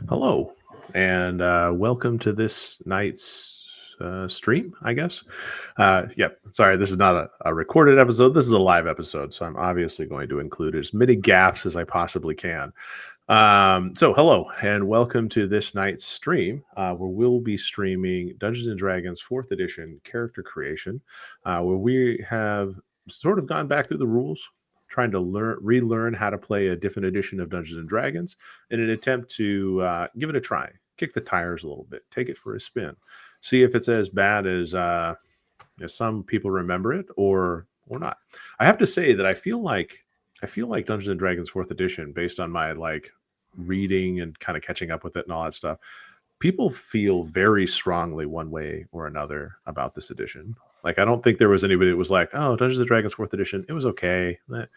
Hello, and welcome to this night's stream, I guess. Yep, sorry, this is not a recorded episode. This is a live episode, so I'm obviously going to include as many gaffes as I possibly can. So, hello, and welcome to this night's stream, where we'll be streaming Dungeons and Dragons 4th Edition Character Creation, where we have sort of gone back through the rules, trying to relearn how to play a different edition of Dungeons and Dragons in an attempt to give it a try, kick the tires a little bit, take it for a spin, see if it's as bad as some people remember it or not. I have to say that I feel like Dungeons and Dragons 4th Edition, based on my reading and kind of catching up with it and all that stuff, people feel very strongly one way or another about this edition. Like, I don't think there was anybody that was like, "Oh, Dungeons and Dragons 4th Edition, it was okay. Take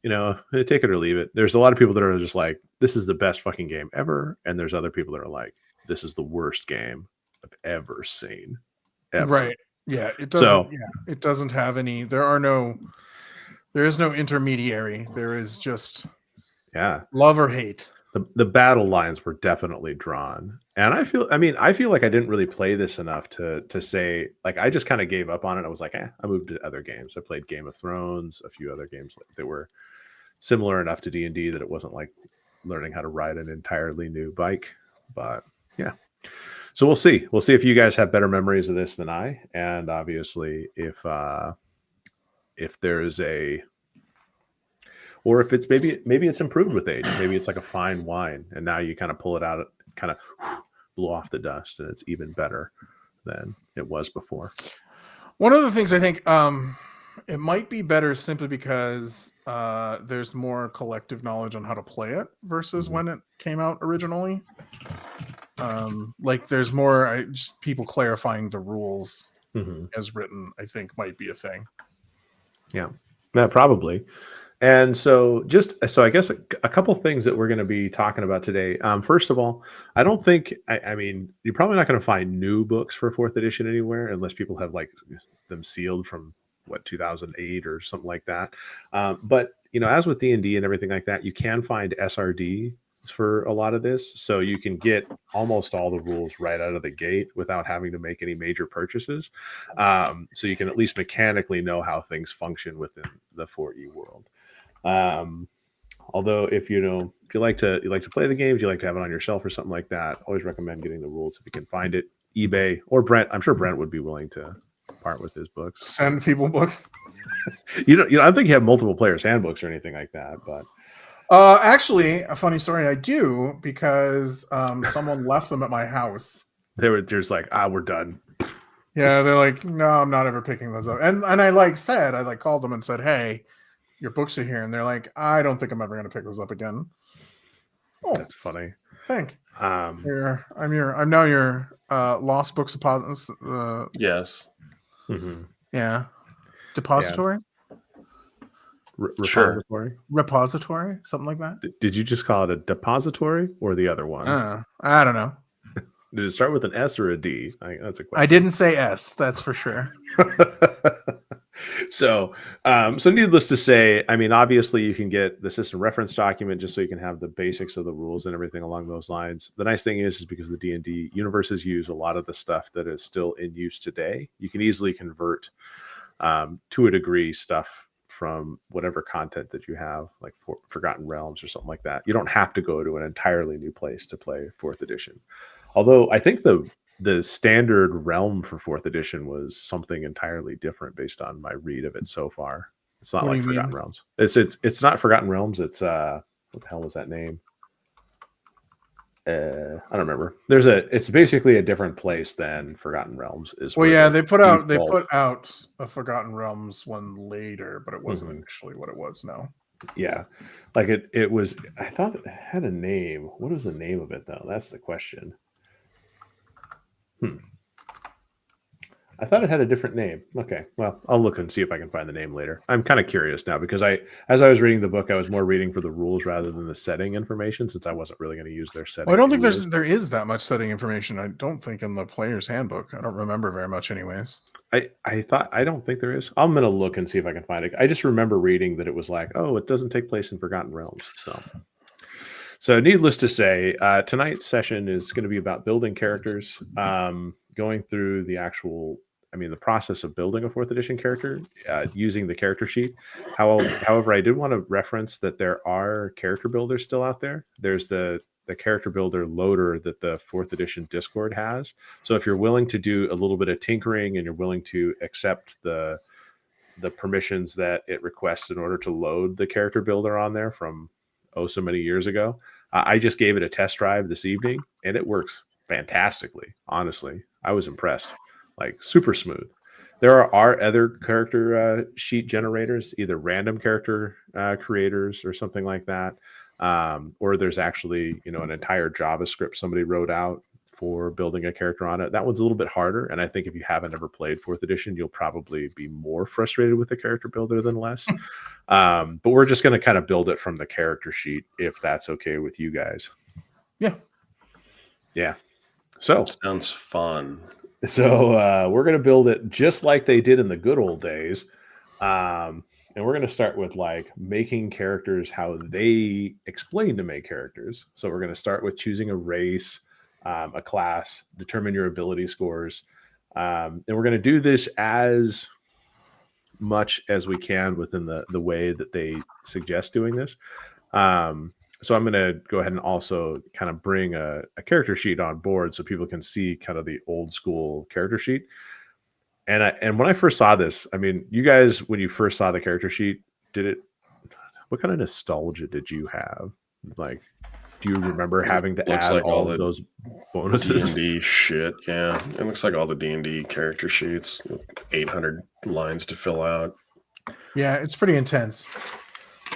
it or leave it." There's a lot of people that are just like, "This is the best fucking game ever," and there's other people that are like, "This is the worst game I've ever seen, ever." Right. Yeah. It doesn't. So, It doesn't have any. There is no intermediary. There is just yeah, love or hate. the battle lines were definitely drawn, and I feel like I didn't really play this enough to say, like, I just kind of gave up on it. I was like, I moved to other games. I played Game of Thrones, a few other games that were similar enough to D&D that it wasn't like learning how to ride an entirely new bike. But yeah, so we'll see if you guys have better memories of this than I, and obviously if there is or if it's maybe it's improved with age. Maybe it's like a fine wine, and now you kind of pull it out, kind of blow off the dust, and it's even better than it was before. One of the things I think it might be better simply because there's more collective knowledge on how to play it versus when it came out originally. Like, there's more just people clarifying the rules as written, I think might be a thing. Yeah, probably. And so I guess a couple things that we're going to be talking about today. First of all, I don't think, I mean, you're probably not going to find new books for 4th edition anywhere unless people have like them sealed from 2008 or something like that. But as with D&D and everything like that, you can find SRD for a lot of this, so you can get almost all the rules right out of the gate without having to make any major purchases. So you can at least mechanically know how things function within the 4E world. Although if you like to play the games, you like to have it on your shelf or something like that, always recommend getting the rules if you can find it. eBay or Brent, I'm sure Brent would be willing to part with his books. Send people books. I don't think you have multiple players handbooks or anything like that, but actually, a funny story, I do, because someone left them at my house. They were just like, we're done. Yeah, they're like, no, I'm not ever picking those up. And I called them and said, hey, your books are here. And they're like, I don't think I'm ever going to pick those up again. Oh, that's funny. Thank. I'm now your lost books yes. Mm-hmm. Yeah. Depository? Yeah. Repository? Repository? Something like that? Did you just call it a depository or the other one? I don't know. Did it start with an S or a D? That's a question. I didn't say S, that's for sure. So needless to say, I mean, obviously you can get the system reference document just so you can have the basics of the rules and everything along those lines. The nice thing is because the D&D universes use a lot of the stuff that is still in use today, you can easily convert to a degree stuff from whatever content that you have, like Forgotten Realms or something like that. You don't have to go to an entirely new place to play 4th edition. Although I think the standard realm for 4th edition was something entirely different based on my read of it so far. It's not like Forgotten Realms. It's not Forgotten Realms. It's what the hell was that name? I don't remember. It's basically a different place than Forgotten Realms is. Well, yeah, they put out a Forgotten Realms one later, but it wasn't actually what it was now. Yeah, like it was. I thought it had a name. What was the name of it though? That's the question. I thought it had a different name. Okay, well, I'll look and see if I can find the name later. I'm kind of curious now because as I was reading the book, I was more reading for the rules rather than the setting information, since I wasn't really going to use their setting. Well, I don't think there is that much setting information. I don't think in the player's handbook. I don't remember very much, anyways. I don't think there is. I'm going to look and see if I can find it. I just remember reading that it was like, oh, it doesn't take place in Forgotten Realms. So needless to say, tonight's session is going to be about building characters, going through the process of building a 4th edition character using the character sheet. However, I did want to reference that there are character builders still out there. There's the character builder loader that the 4th edition Discord has. So if you're willing to do a little bit of tinkering and you're willing to accept the permissions that it requests in order to load the character builder on there from so many years ago, I just gave it a test drive this evening and it works fantastically. Honestly, I was impressed. Like super smooth. There are other character sheet generators, either random character creators or something like that, or there's actually an entire JavaScript somebody wrote out for building a character on it. That one's a little bit harder, and I think if you haven't ever played 4th edition, you'll probably be more frustrated with the character builder than less. But we're just going to kind of build it from the character sheet, if that's okay with you guys. Yeah. So sounds fun. So we're going to build it just like they did in the good old days. And we're going to start with making characters how they explain to make characters. So we're going to start with choosing a race, a class, determine your ability scores. And we're going to do this as much as we can within the way that they suggest doing this. So I'm going to go ahead and also kind of bring a character sheet on board so people can see kind of the old school character sheet. And when I first saw this, I mean, you guys, when you first saw the character sheet, what kind of nostalgia did you have? Like, do you remember having to add all of those bonuses? D&D shit, yeah. It looks like all the D&D character sheets, 800 lines to fill out. Yeah, it's pretty intense.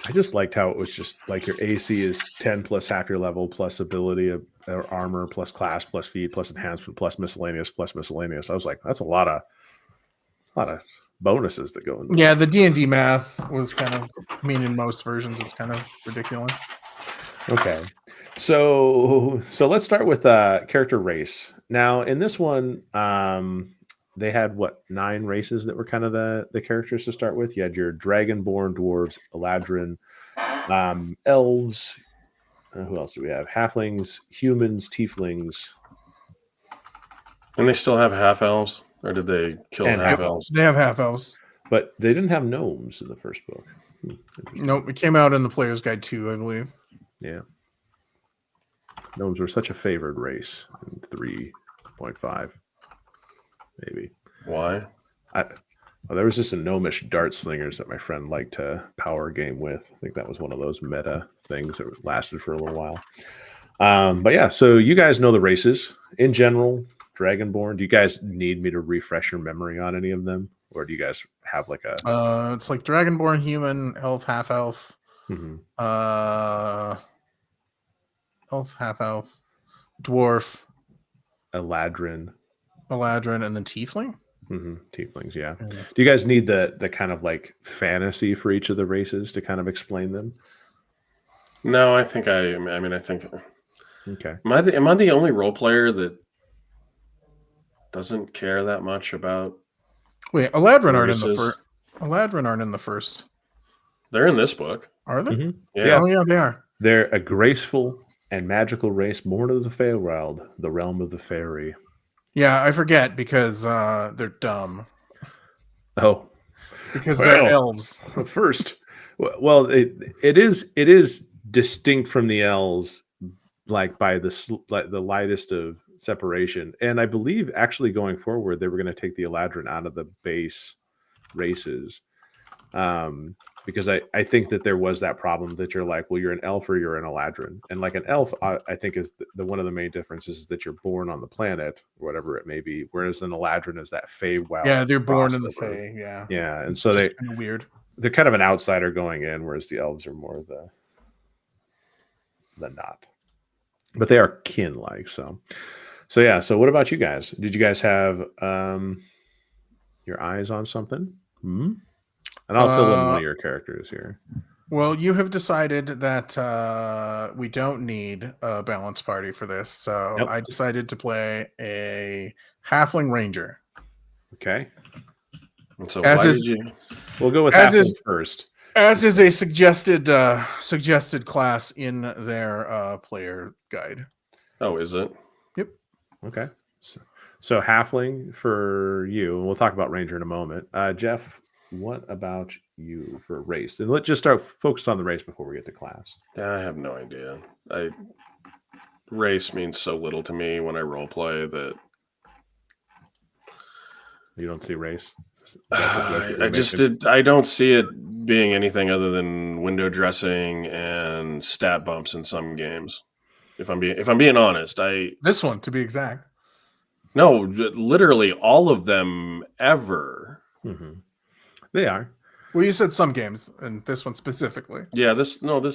I just liked how it was just like your AC is 10 plus half your level plus ability of armor plus class plus feat plus enhancement plus miscellaneous plus miscellaneous. I was like, that's a lot of bonuses that go in. Yeah, the D&D math was kind of in most versions. It's kind of ridiculous. Okay, so let's start with character race. Now in this one, they had 9 races that were kind of the characters to start with. You had your dragonborn, dwarves, eladrin, elves. Who else do we have? Halflings, humans, tieflings. And they still have half elves, or did they kill half elves? They have half elves, but they didn't have gnomes in the first book. Nope, it came out in the Player's Guide 2, I believe. Yeah, gnomes were such a favored race in 3.5. Maybe. Why? There was just a gnomish dart slingers that my friend liked to power game with. I think that was one of those meta things that lasted for a little while. But yeah, so you guys know the races in general. Dragonborn. Do you guys need me to refresh your memory on any of them, or do you guys have like a? It's like Dragonborn, human, elf, half elf. Mm-hmm. Elf, half elf, dwarf, Eladrin, and then tiefling. Mm-hmm. Tieflings, yeah. Do you guys need the kind of like fantasy for each of the races to kind of explain them? No, I think I think. Okay. Am I the only role player that doesn't care that much about? Wait, Eladrin aren't in the first. Eladrin aren't in the first. They're in this book. Are they? Mm-hmm. Yeah. Oh yeah, they are. They're a graceful and magical race born of the Feywild, the realm of the fairy. Yeah, I forget because they're dumb. Oh, because they're elves. First, well, it is distinct from the elves, like by the lightest of separation. And I believe actually going forward, they were going to take the Eladrin out of the base races, because I think that there was that problem that you're like, well, you're an elf or you're an Eladrin, and like an elf, I think is the one of the main differences is that you're born on the planet, or whatever it may be, whereas an Eladrin is that Feywild. Yeah, they're born in the Fey. Yeah, and so they're kind of weird. They're kind of an outsider going in, whereas the elves are more the not, but they are kin-like. So yeah. So what about you guys? Did you guys have your eyes on something? And I'll fill in one of your characters here. Well, you have decided that we don't need a balanced party for this, so nope. I decided to play a halfling ranger. Okay. So we'll go with halfling first. As is a suggested class in their player guide. Oh, is it? Yep. Okay. So halfling for you, and we'll talk about ranger in a moment. Jeff, what about you for race? And let's just start focus on the race before we get to class. I have no idea. Race means so little to me when I role play that You don't see race. I don't see it being anything other than window dressing and stat bumps in some games. If I'm being honest, This one to be exact. No, literally all of them ever. Mm-hmm. They are. Well, you said some games, and this one specifically. Yeah, this one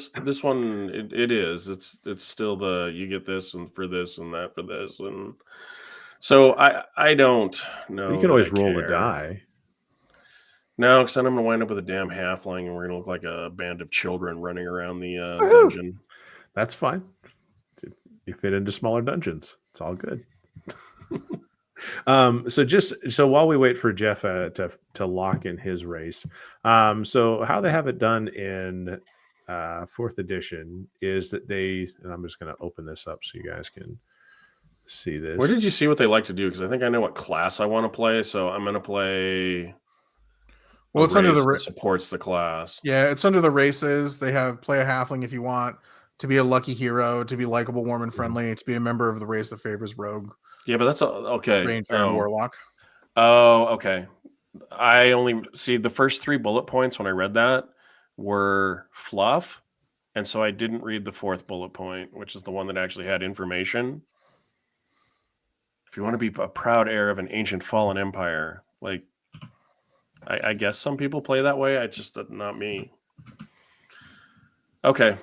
it is. It's still you get this and for this and that for this, and so I don't know. You can always roll care. a die. No, because then I'm gonna wind up with a damn halfling, and we're gonna look like a band of children running around the dungeon. That's fine. You fit into smaller dungeons. It's all good. So while we wait for Jeff to lock in his race, so how they have it done in 4th edition is that and I'm just going to open this up so you guys can see this. Where did you see what they like to do? Because I think I know what class I want to play, so I'm going to play. Well, it's under the that supports the class. Yeah, it's under the races. They have play a halfling if you want to be a lucky hero, to be likable, warm, and friendly, to be a member of the race that favors rogue. Yeah, but that's okay. Ranger and warlock. Oh, okay. I only see the first 3 bullet points when I read that were fluff, and so I didn't read the 4th bullet point, which is the one that actually had information. If you want to be a proud heir of an ancient fallen empire, like I guess some people play that way. Not me. Okay.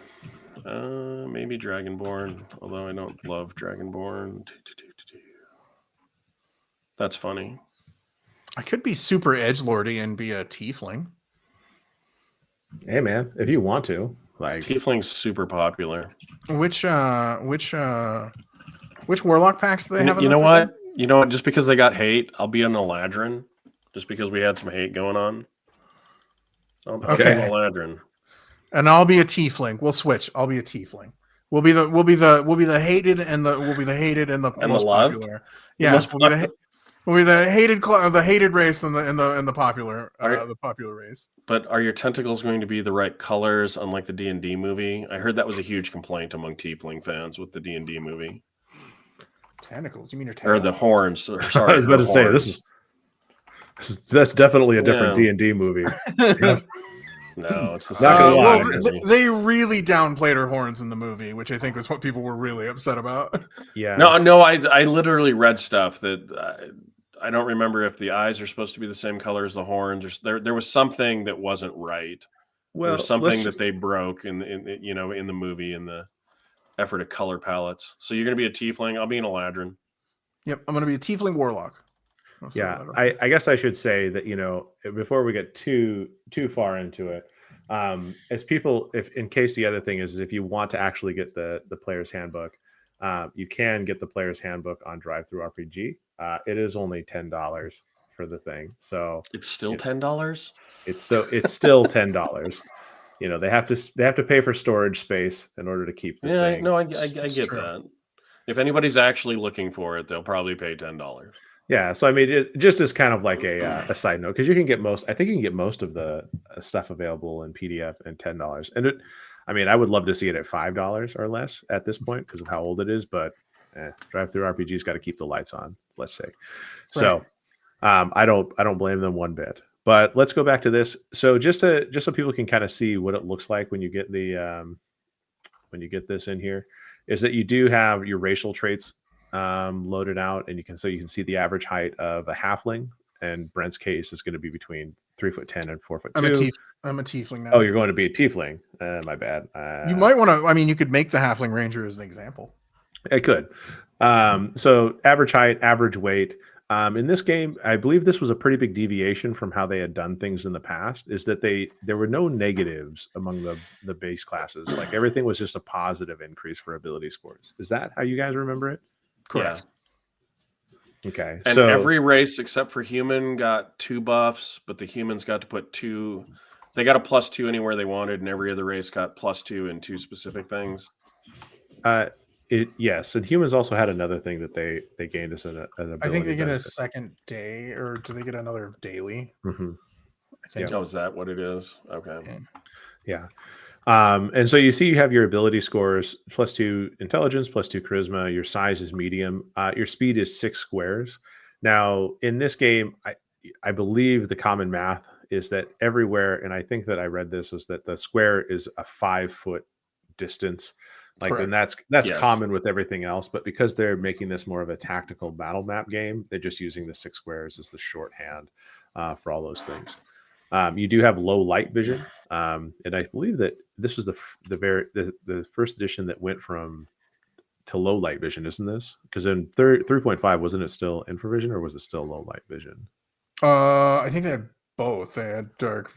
Maybe Dragonborn, although I don't love Dragonborn. That's funny. I could be super edgelordy and be a tiefling. Hey man, if you want to, like tiefling's super popular. Which warlock packs do they have? You know what? You know what? Just because they got hate, I'll be an Eladrin. Just because we had some hate going on. I'll be an Eladrin. And I'll be a tiefling. We'll switch. I'll be a tiefling. We'll be the hated and the most popular. Yeah, we'll be the hated race and the popular race. But are your tentacles going to be the right colors, unlike the D&D movie? I heard that was a huge complaint among tiefling fans with the D&D movie. Tentacles? You mean your tentacles? Or the horns? Sorry, I was about to say that's definitely a different D&D movie. No, it's the same. They really downplayed her horns in the movie, which I think was what people were really upset about. Yeah. No, I literally read stuff that I don't remember if the eyes are supposed to be the same color as the horns. There was something that wasn't right. Well, there's something that they broke in the movie in the effort of color palettes. So you're going to be a tiefling. I'll be an Eladrin. Yep, I'm going to be a tiefling warlock. Yeah, I guess I should say that, before we get too far into it, as people, if in case the other thing is if you want to actually get the player's handbook, you can get the player's handbook on ttrpg. It is only $10 for the thing, so it's still $10. It's still $10. They have to pay for storage space in order to keep the thing. No, I get that. If anybody's actually looking for it, they'll probably pay $10. Yeah, so I mean, it just is kind of like a side note, because you can get most of the stuff available in PDF and $10. And I would love to see it at $5 or less at this point because of how old it is. But Drive-Thru RPG's got to keep the lights on, let's say. Right. So I don't blame them one bit. But let's go back to this. So just so people can kind of see what it looks like when you get this in here, is that you do have your racial traits loaded out, and you can see the average height of a halfling, and Brent's case is going to be between 3'10" and 4'2". I'm a tiefling now. Oh, you're going to be a tiefling. My bad. You might want to. You could make the halfling ranger as an example. I could. So average height, average weight. In this game, I believe this was a pretty big deviation from how they had done things in the past. Is that there were no negatives among the base classes. Like everything was just a positive increase for ability scores. Is that how you guys remember it? Correct. Yeah. Okay. And every race except for human got 2 buffs, but the humans got to put 2. They got a +2 anywhere they wanted, and every other race got +2 in 2 specific things. Yes, and humans also had another thing that they gained as an ability. I think they get a second day, or do they get another daily? Mm-hmm. I think. Oh, is that what it is? Okay. Yeah. And so you see you have your ability scores +2 intelligence, +2 charisma. Your size is medium. Your speed is 6 squares. Now, in this game, I believe the common math is that everywhere, and I think that I read this, was that the square is a 5-foot distance. Like, Correct. and that's common with everything else. But because they're making this more of a tactical battle map game, they're just using the 6 squares as the shorthand for all those things. You do have low light vision, and I believe that this was the first edition that went to low light vision, isn't this? Because in 3.5, wasn't it still infravision, or was it still low light vision? I think they had both. They had dark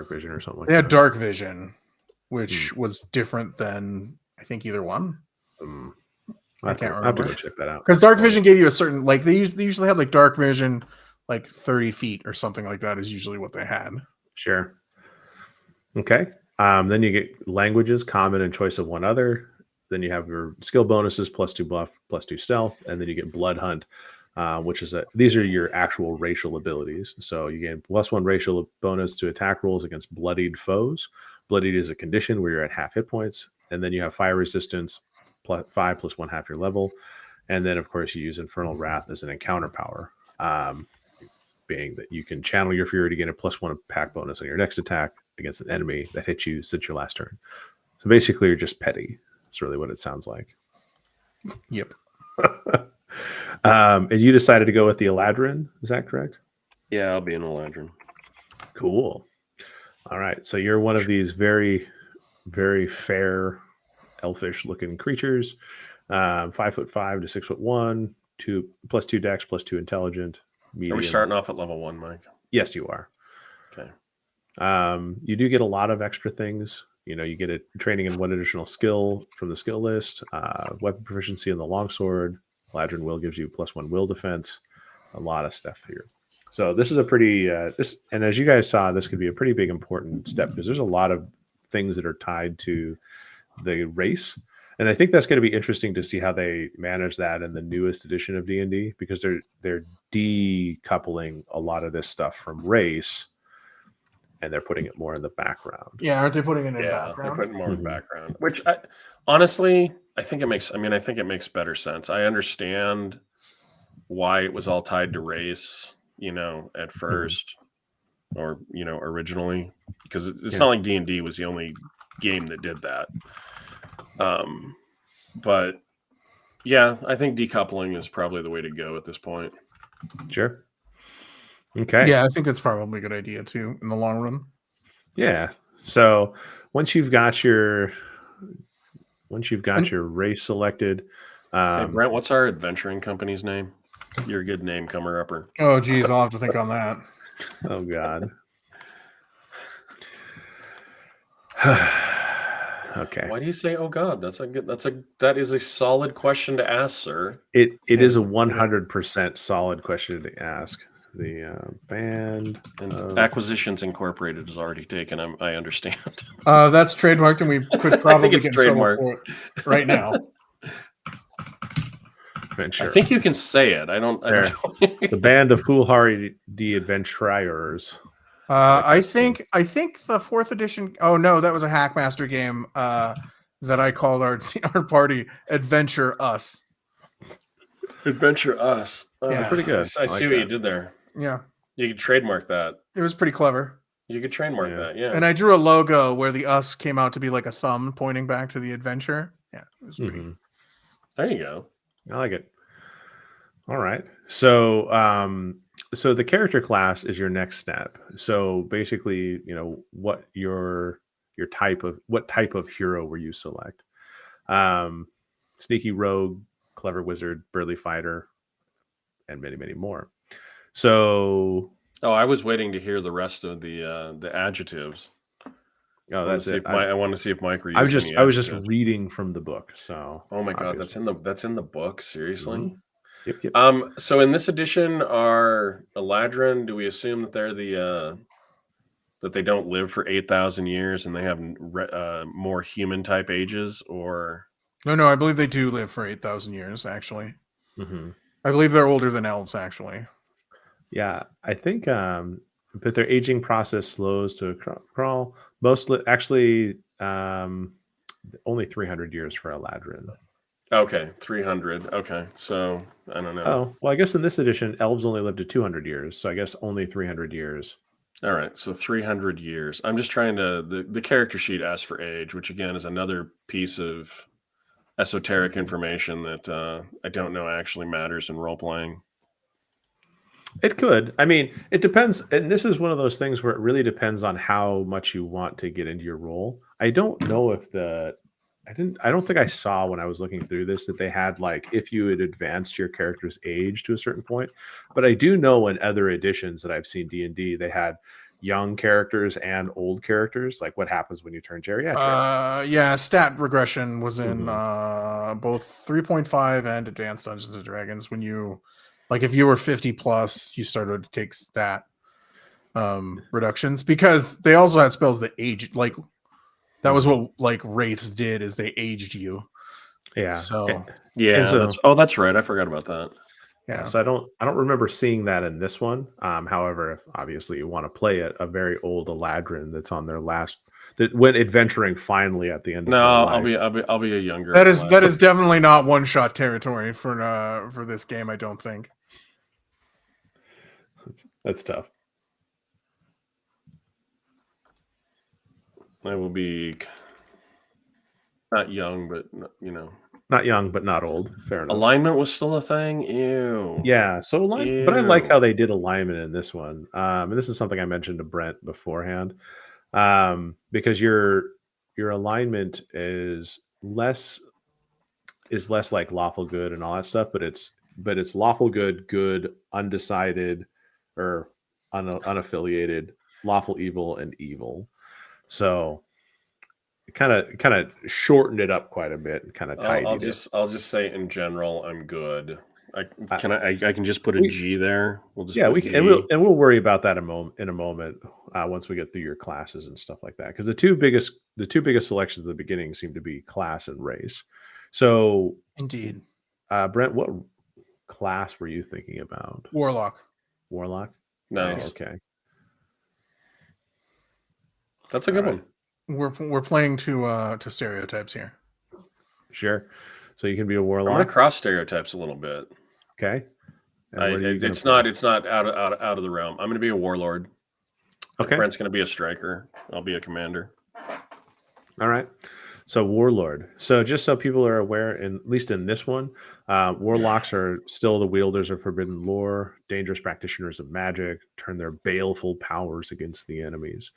vision or something like that. They had dark vision, which was different than I think either one. I can't remember. I have to go check that out. Because dark vision gave you a certain, like, they usually had like dark vision, like 30 feet or something like that is usually what they had. Sure. Okay. Then you get languages, common, and choice of one other. Then you have your skill bonuses, +2 buff, +2 stealth, and then you get blood hunt, which is these are your actual racial abilities. So you get +1 racial bonus to attack rolls against bloodied foes. Bloodied is a condition where you're at half hit points, and then you have fire resistance, +5 +1 half your level, and then of course you use Infernal Wrath as an encounter power, being that you can channel your fury to gain a +1 attack bonus on your next attack against an enemy that hits you since your last turn. So basically, you're just petty. That's really what it sounds like. Yep. And you decided to go with the Eladrin. Is that correct? Yeah, I'll be an Eladrin. Cool. All right. So you're one of these very, very fair, elfish-looking creatures. 5'5" to 6'1", +2 dex, +2 intelligent. Medium. Are we starting off at level 1, Mike? Yes, you are. Okay. You do get a lot of extra things. You get a training in 1 additional skill from the skill list, weapon proficiency in the longsword. Eladrin will gives you +1 will defense. A lot of stuff here. So this is a pretty and as you guys saw, this could be a pretty big important step because there's a lot of things that are tied to the race. And I think that's going to be interesting to see how they manage that in the newest edition of D&D, because they're decoupling a lot of this stuff from race, and they're putting it more in the background. Yeah, aren't they putting it in the background? They're putting more in the background. Which honestly, I think it makes better sense. I understand why it was all tied to race, at first, or originally, because it's not like D&D was the only game that did that. But yeah, I think decoupling is probably the way to go at this point. Sure. Okay. Yeah, I think that's probably a good idea too in the long run. Yeah. So once you've got your race selected, hey Brent, what's our adventuring company's name? You're a good name comer-upper. Oh geez, I'll have to think on that. Oh God. Okay. Why do you say, "Oh God"? That is a solid question to ask, sir. It is a 100% solid question to ask. The band and Acquisitions Incorporated is already taken. I understand. That's trademarked, and we could probably get in trouble for it right now. Adventure. I think you can say it. I don't know. The band of foolhardy adventurers. I think the 4th edition. Oh no, that was a Hackmaster game that I called our party Adventure Us. Adventure Us. That's pretty good. I see what you did there. Yeah, you could trademark that. It was pretty clever. You could trademark that. Yeah. And I drew a logo where the us came out to be like a thumb pointing back to the adventure. Yeah, it was pretty. There you go. I like it. All right. So so the character class is your next step. So basically, what type of hero will you select? Sneaky rogue, clever wizard, burly fighter, and many, many more. So I was waiting to hear the rest of the adjectives. Oh, that's it. I want to see if Mike. I was just reading from the book. So oh my God, that's in the book. Seriously. Yep. So in this edition, are Eladrin, do we assume that they're the that they don't live for 8,000 years and they have more human type ages, or no, I believe they do live for 8,000 years. Actually, Mm-hmm. I believe they're older than elves. Actually, Yeah, I think, but their aging process slows to crawl. Actually, only 300 years for Eladrin. okay, 300. Okay, so I don't know. Oh, well, I guess in this edition, elves only live to 200 years, so I guess only 300 years. All right, so 300 years. I'm just trying to the character sheet asks for age, which again is another piece of esoteric information that I don't know actually matters in role playing. It could. I mean, it depends. And this is one of those things where it really depends on how much you want to get into your role. I don't know if I don't think I saw when I was looking through this that they had like if you had advanced your character's age to a certain point. But I do know in other editions that I've seen D&D, they had young characters and old characters, like what happens when you turn geriatric. yeah, stat regression was in both 3.5 and Advanced Dungeons and Dragons. When you, like, if you were 50 plus, you started to take stat reductions, because they also had spells that age, like that was what like wraiths did, is they aged you. Yeah. So yeah, that's right. I forgot about that. Yeah. So I don't remember seeing that in this one. However, if obviously you want to play a very old Eladrin that's on their last, that went adventuring finally at the end of their life. I'll be a younger. That is definitely not one shot territory for this game, I don't think. That's tough. I will be not young, but not young, but not old. Fair enough. Alignment was still a thing. Ew. Yeah. So alignment, but I like how they did alignment in this one. And this is something I mentioned to Brent beforehand, because your alignment is less like lawful good and all that stuff, but it's lawful good, undecided, or unaffiliated, lawful evil, and evil. So it kind of shortened it up quite a bit and kind of tidied I'll just say in general, I'm good. I can just put a G there. We'll worry about that in a moment once we get through your classes and stuff like that, because the two biggest selections at the beginning seem to be class and race. So indeed, Brent, what class were you thinking about? Warlock. Nice. Oh, okay. That's a good one. We're playing to stereotypes here. Sure. So you can be a warlock. I'm gonna cross stereotypes a little bit. Okay. It's not out of the realm. I'm gonna be a warlord. Okay. Brent's gonna be a striker. I'll be a commander. All right. So warlord. So just so people are aware, at least in this one, warlocks are still the wielders of forbidden lore, dangerous practitioners of magic, turn their baleful powers against the enemies.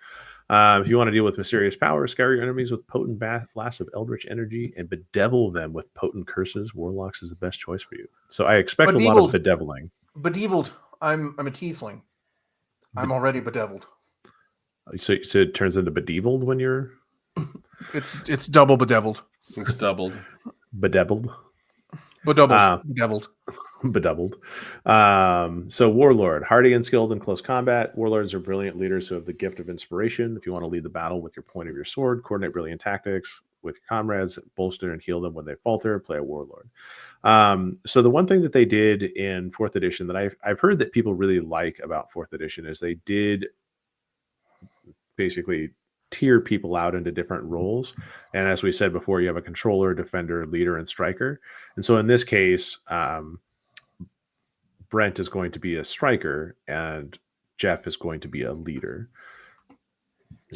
If you want to deal with mysterious powers, scour your enemies with potent blasts of eldritch energy and bedevil them with potent curses, warlocks is the best choice for you. So I expect a lot of bedeviling. Bedeviled. I'm a tiefling. I'm already bedeviled. So it turns into bedeviled when you're... It's double bedeviled. It's doubled. Bedeviled. Bedeviled. Bedeviled. So warlord, hardy and skilled in close combat. Warlords are brilliant leaders who have the gift of inspiration. If you want to lead the battle with your point of your sword, coordinate brilliant tactics with your comrades, bolster and heal them when they falter, play a warlord. So the one thing that they did in 4th edition that I've heard that people really like about 4th edition is they did basically tier people out into different roles. And as we said before, you have a controller, defender, leader, and striker. And so in this case, Brent is going to be a striker and Jeff is going to be a leader.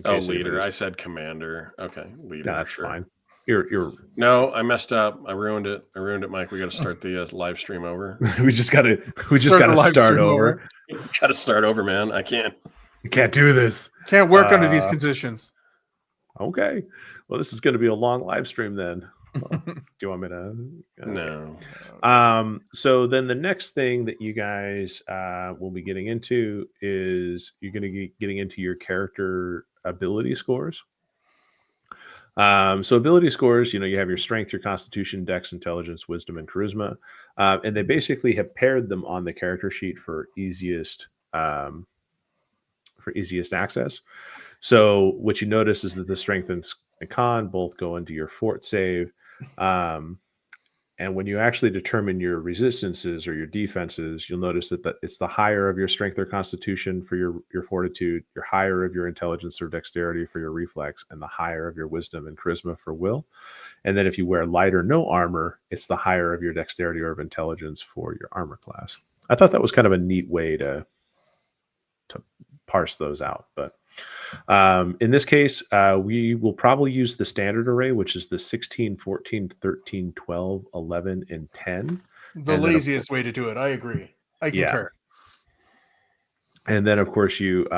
Oh, leader. I said commander. Okay, leader. No, that's fine. You're No, I messed up. I ruined it, Mike. We got to start the live stream over. we just got to start over. Got to start over, man. I can't do this. Can't work under these conditions. Okay. Well, this is going to be a long live stream then. Well, do you want me to? No. So then the next thing that you guys will be getting into is you're going to be getting into your character ability scores. So ability scores, you have your strength, your constitution, dex, intelligence, wisdom, and charisma. And they basically have paired them on the character sheet for easiest for easiest access. So what you notice is that the strength and con both go into your fort save. And when you actually determine your resistances or your defenses, you'll notice that it's the higher of your strength or constitution for your fortitude, your higher of your intelligence or dexterity for your reflex, and the higher of your wisdom and charisma for will. And then if you wear light or no armor, it's the higher of your dexterity or of intelligence for your armor class. I thought that was kind of a neat way to parse those out. But in this case, we will probably use the standard array, which is the 16, 14, 13, 12, 11, and 10. The laziest way to do it. I agree. I concur. And then, of course, you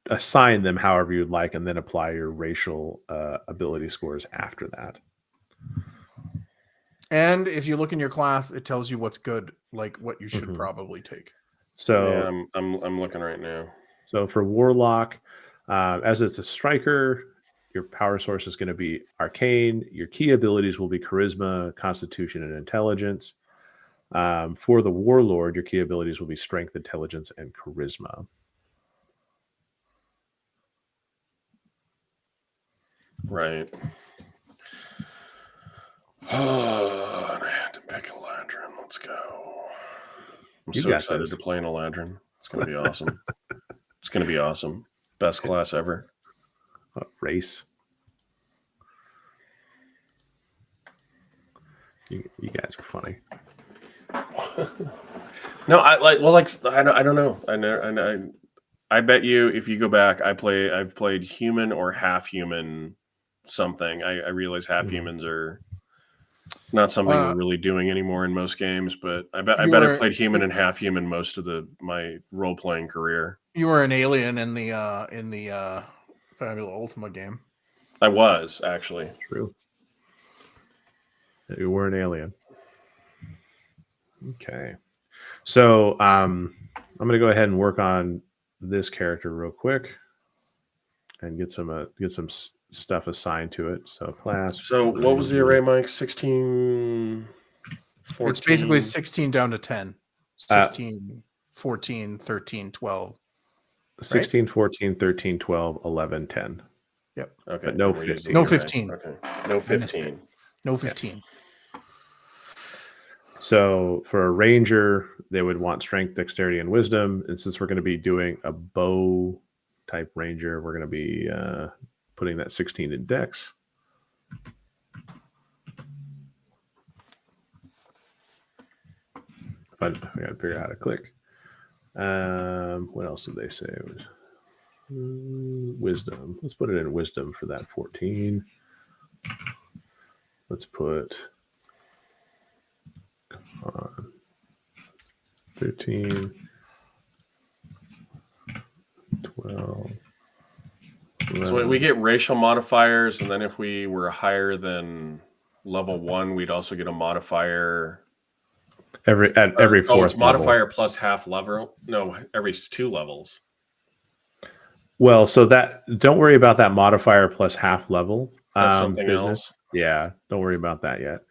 assign them however you'd like, and then apply your racial ability scores after that. And if you look in your class, it tells you what's good, like what you should probably take. So yeah, I'm looking right now. So for Warlock, as it's a striker, your power source is going to be Arcane. Your key abilities will be Charisma, Constitution, and Intelligence. For the Warlord, your key abilities will be Strength, Intelligence, and Charisma. Right. Oh, I had to pick Eladrin. Let's go. I'm so excited to play an Eladrin. It's going to be awesome. It's going to be awesome. Best class ever. Race. You guys are funny. No, I don't know. I bet you if you go back, I've played human or half human something. I realize half humans are not something we're really doing anymore in most games, but I bet I've played human and half human most of my role playing career. You were an alien in the Fabula Ultima game. I was actually. That's true. You were an alien. Okay, so I'm going to go ahead and work on this character real quick and get some stuff assigned to it. So class. So what was the array, Mike? 16, 14? It's basically 16 down to 10. 16, 14, 13, 12. 16, 14, 13, 12, 11, 10. Yep. Okay. But no 15. No 15. Okay. No 15. No 15. Yeah. So for a ranger, they would want strength, dexterity, and wisdom. And since we're going to be doing a bow type ranger, we're going to be putting that 16 in dex. I got to figure out how to click. What else did they say? It was wisdom. Let's put it in wisdom for that 14. Let's put 13, 12. 11. So we get racial modifiers, and then if we were higher than level 1, we'd also get a modifier. Every fourth it's modifier level. plus half level. No, every 2 levels. Well, so don't worry about that modifier plus half level. That's something else. Yeah, don't worry about that yet.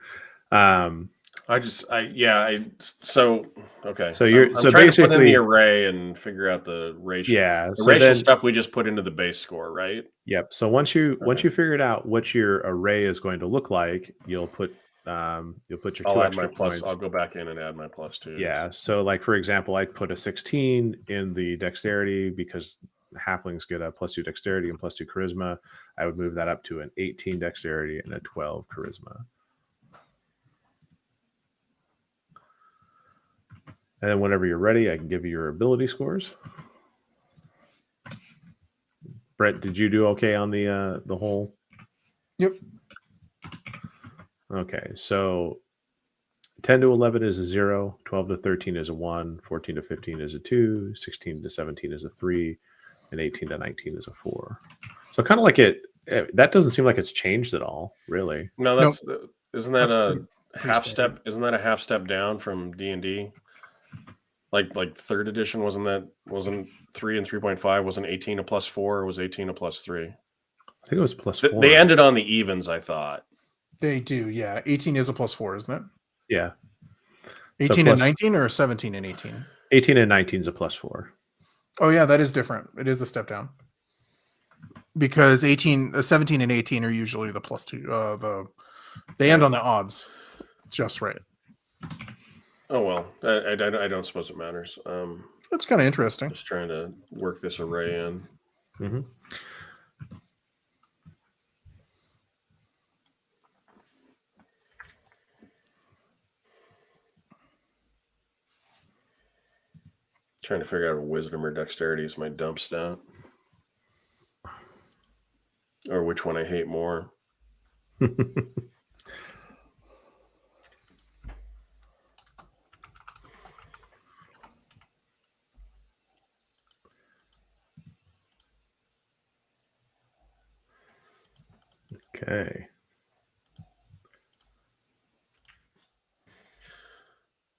Okay. So you're I'm so trying basically to put in the array and figure out the ratio. Yeah, the so racial stuff we just put into the base score, right? Yep. So once you figured out what your array is going to look like, you'll put your I'll add 2 my extra plus. points. I'll go back in and add my plus 2. Yeah. So like for example, I put a 16 in the dexterity because halflings get a +2 dexterity and +2 charisma. I would move that up to an 18 dexterity and a 12 charisma. And then whenever you're ready, I can give you your ability scores. Brett, did you do okay on the whole? Yep. Okay, so 10 to 11 is a 0, 12 to 13 is a 1, 14 to 15 is a 2, 16 to 17 is a 3, and 18 to 19 is a 4. So kind of like that doesn't seem like it's changed at all, really. No, isn't that a half step? Isn't that a half step down from D&D? Like third edition wasn't 3 and 3.5 wasn't 18 a +4 or was 18 a +3? I think it was +4. They ended on the evens, I thought. They do, yeah. 18 is a +4, isn't it? Yeah. 18 and 19 or 17 and 18? 18 and 19 is a +4. Oh yeah, that is different. It is a step down. Because 17 and 18 are usually the +2. They end on the odds. Just right. Oh well, I don't suppose it matters. That's kind of interesting. Just trying to work this array in. Mm-hmm. Trying to figure out if wisdom or dexterity is my dump stat. Or which one I hate more. Okay.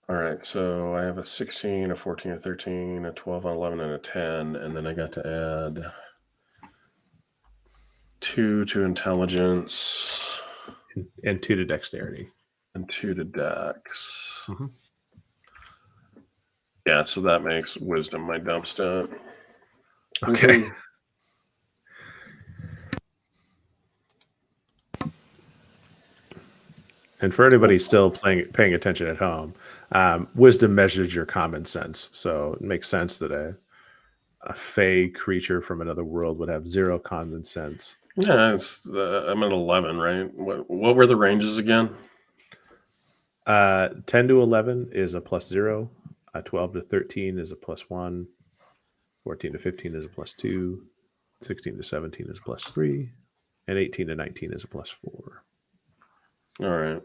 All right, so I have a 16, a 14, a 13, a 12, an 11, and a 10, and then I got to add 2 to intelligence. And 2 to dexterity. And 2 to dex. Mm-hmm. Yeah, so that makes wisdom my dump stat. Okay. And for anybody still paying attention at home, wisdom measures your common sense. So it makes sense that a fey creature from another world would have 0 common sense. Yeah, I'm at 11, right? What were the ranges again? 10 to 11 is a +0. 12 to 13 is a +1. 14 to 15 is a +2. 16 to 17 is a +3. And 18 to 19 is a +4. All right.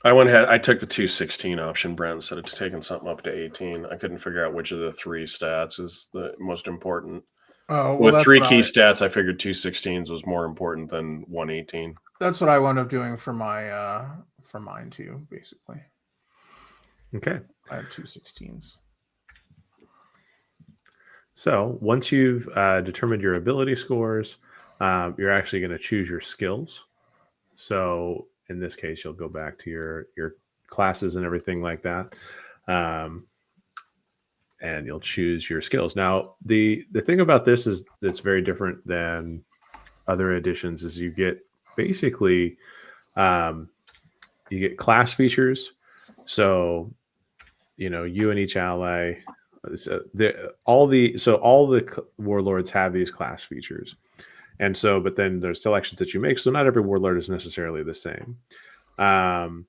I went ahead. I took the 216 option, Brent, instead of taking something up to 18. I couldn't figure out which of the 3 stats is the most important. With 3 key stats, I figured 216s was more important than 118. That's what I wound up doing for mine too, basically. Okay. I have 216s. So once you've determined your ability scores, you're actually going to choose your skills. So in this case, you'll go back to your classes and everything like that. And you'll choose your skills. Now, the thing about this is that's very different than other editions is you get basically you get class features. So, you and each ally, all the warlords have these class features. And so, but then there's selections that you make. So not every warlord is necessarily the same. And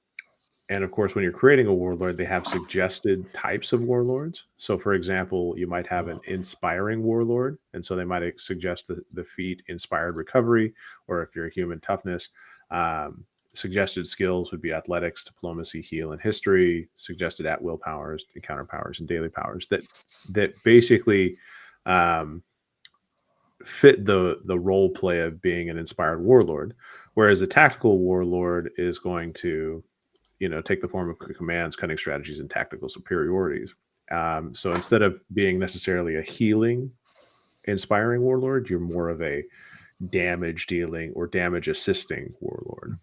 of course, when you're creating a warlord, they have suggested types of warlords. So for example, you might have an inspiring warlord. And so they might suggest the feat inspired recovery, or if you're a human, toughness. Suggested skills would be athletics, diplomacy, heal, and history. Suggested at-will powers, encounter powers, and daily powers that basically fit the role play of being an inspired warlord. Whereas a tactical warlord is going to take the form of commands, cunning strategies, and tactical superiorities. So instead of being necessarily a healing, inspiring warlord, you're more of a damage dealing or damage assisting warlord.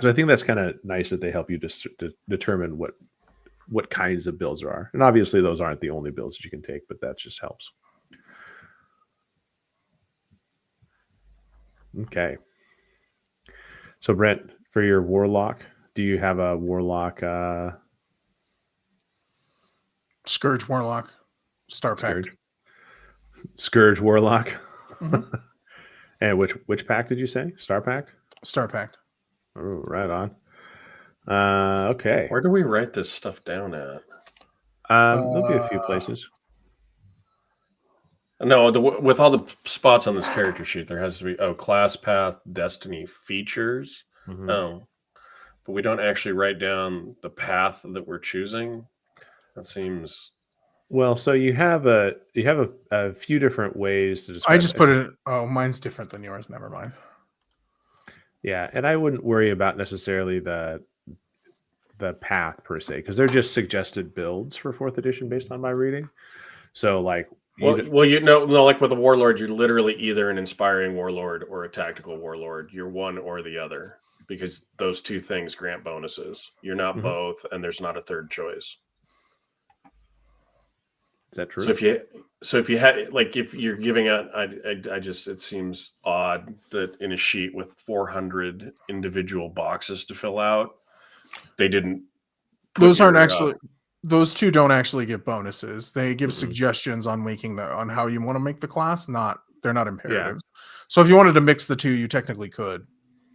So I think that's kind of nice that they help you to determine what kinds of builds there are. And obviously those aren't the only builds that you can take, but that just helps. Okay. So Brent, for your warlock, do you have a warlock? Scourge warlock, Star Pact. Scourge warlock. Mm-hmm. And which pact did you say? Star Pact? Star Pact. Oh, right on. Okay. Where do we write this stuff down at? There'll be a few places. No, with all the spots on this character sheet, there has to be class path, destiny, features. Mm-hmm. Oh, but we don't actually write down the path that we're choosing. That seems well. So you have a few different ways to describe. I just put it. Oh, mine's different than yours. Never mind. Yeah, and I wouldn't worry about necessarily the path per se, because they're just suggested builds for 4th edition based on my reading. So like, like with a warlord, you're literally either an inspiring warlord or a tactical warlord. You're one or the other, because those two things grant bonuses. You're not both, and there's not a third choice. Is that true? So if you had, like, if you're giving out, I just, it seems odd that in a sheet with 400 individual boxes to fill out, they didn't. Those aren't actually. Those two don't actually give bonuses. They give Mm-hmm. suggestions on on how you want to make the class. They're not imperatives. Yeah. So if you wanted to mix the two, you technically could.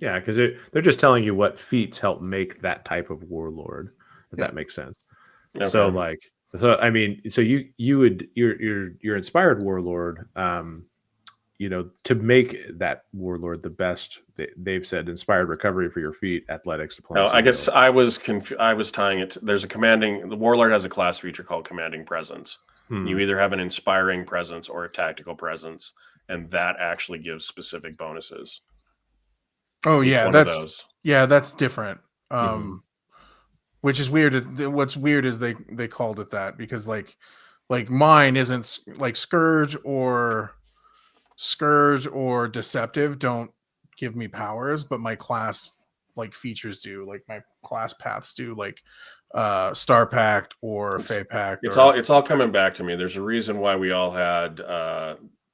Yeah, because they're just telling you what feats help make that type of warlord. If that makes sense. Okay. So I mean, so your inspired warlord, to make that warlord the best, they've said inspired recovery for your feat, athletics, diplomacy. No, I guess I was I was tying it. There's the warlord has a class feature called commanding presence. You either have an inspiring presence or a tactical presence, and that actually gives specific bonuses. Oh yeah, that's different. Which is weird. What's weird is they called it that because like mine isn't like scourge or deceptive don't give me powers, but my class like features do, like my class paths do, like Star Pact or Fey Pact. It's all coming back to me. There's a reason why we all had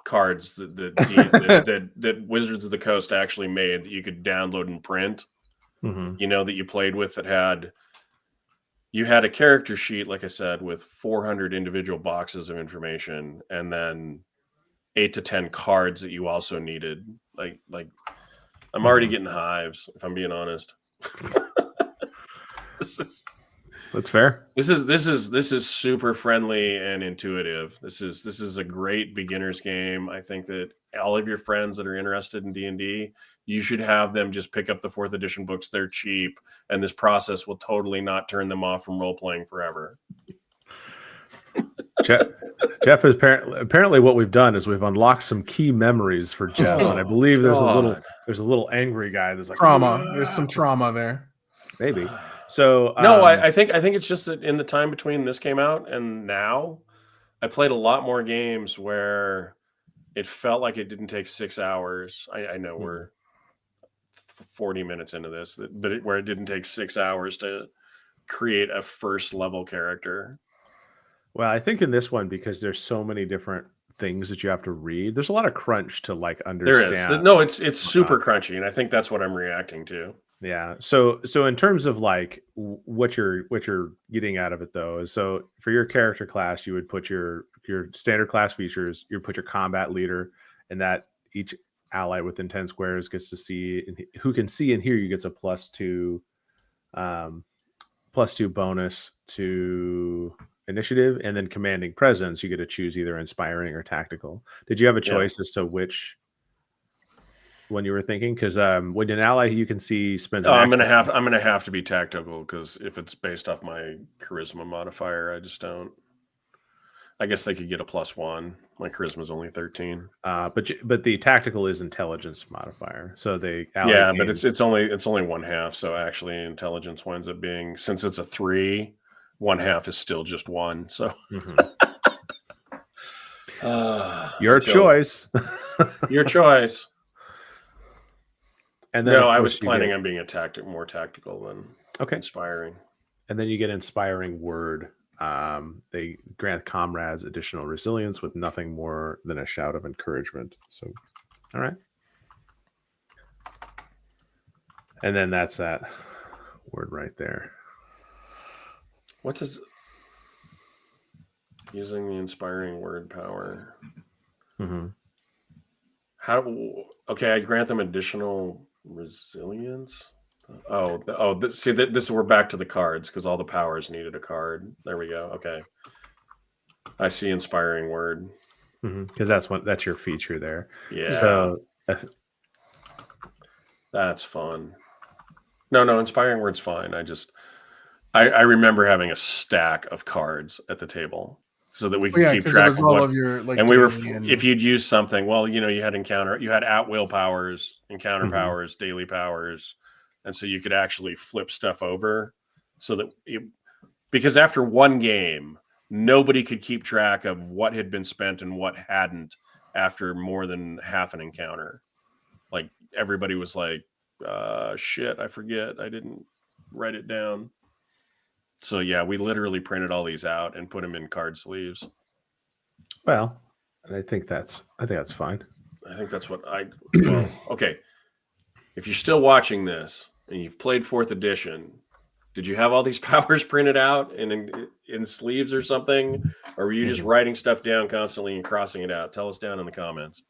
cards that Wizards of the Coast actually made that you could download and print. That you played with, that you had a character sheet, like I said, with 400 individual boxes of information, and then 8 to 10 cards that you also needed. Like I'm already getting hives, if I'm being honest. That's fair. This is super friendly and intuitive. This is a great beginner's game. I think that all of your friends that are interested in D&D, you should have them just pick up the 4th edition books. They're cheap, and this process will totally not turn them off from role playing forever. Jeff is apparently what we've done is we've unlocked some key memories for Jeff, and I believe there's a little angry guy that's like trauma. There's some trauma there, maybe. So no, I think it's just that in the time between this came out and now, I played a lot more games where it felt like it didn't take 6 hours. I know we're 40 minutes into this, but where it didn't take 6 hours to create a first level character. Well, I think in this one, because there's so many different things that you have to read, there's a lot of crunch to like understand. There is. No, it's super crunchy, and I think that's what I'm reacting to. Yeah. So in terms of like what you're getting out of it though, is so for your character class, you would put your standard class features, you put your combat leader, and that each ally within 10 squares gets to see, who can see and hear you gets a +2 bonus to initiative, and then commanding presence, you get to choose either inspiring or tactical. Did you have a choice as to which one you were thinking? Because when an ally you can see spends I'm gonna have to be tactical, because if it's based off my charisma modifier, I just don't. I guess they could get a +1. My charisma is only 13. But the tactical is intelligence modifier, so they but it's only 1/2. So actually, intelligence winds up being, since it's a 3, 1/2 is still just 1. So your choice. Your choice. And then, no, I was planning on being more tactical than inspiring. And then you get inspiring word. They grant comrades additional resilience with nothing more than a shout of encouragement. So, all right. And then that's that word right there. What does using the inspiring word power? I grant them additional resilience. We're back to the cards, because all the powers needed a card. There we go. Okay, I see inspiring word, because that's your feature there. Yeah, so that's fun. No, inspiring word's fine. I remember having a stack of cards at the table so that we could keep track of all of your, like, and we were if you'd use something, well, you had at will powers, encounter powers, daily powers, and so you could actually flip stuff over, so that because after one game, nobody could keep track of what had been spent and what hadn't after more than half an encounter. Like, everybody was like, shit, I forget, I didn't write it down. So yeah, we literally printed all these out and put them in card sleeves. Well, I think that's fine. I think that's what well, okay. If you're still watching this and you've played 4th edition, did you have all these powers printed out and in sleeves or something? Or were you just writing stuff down constantly and crossing it out? Tell us down in the comments.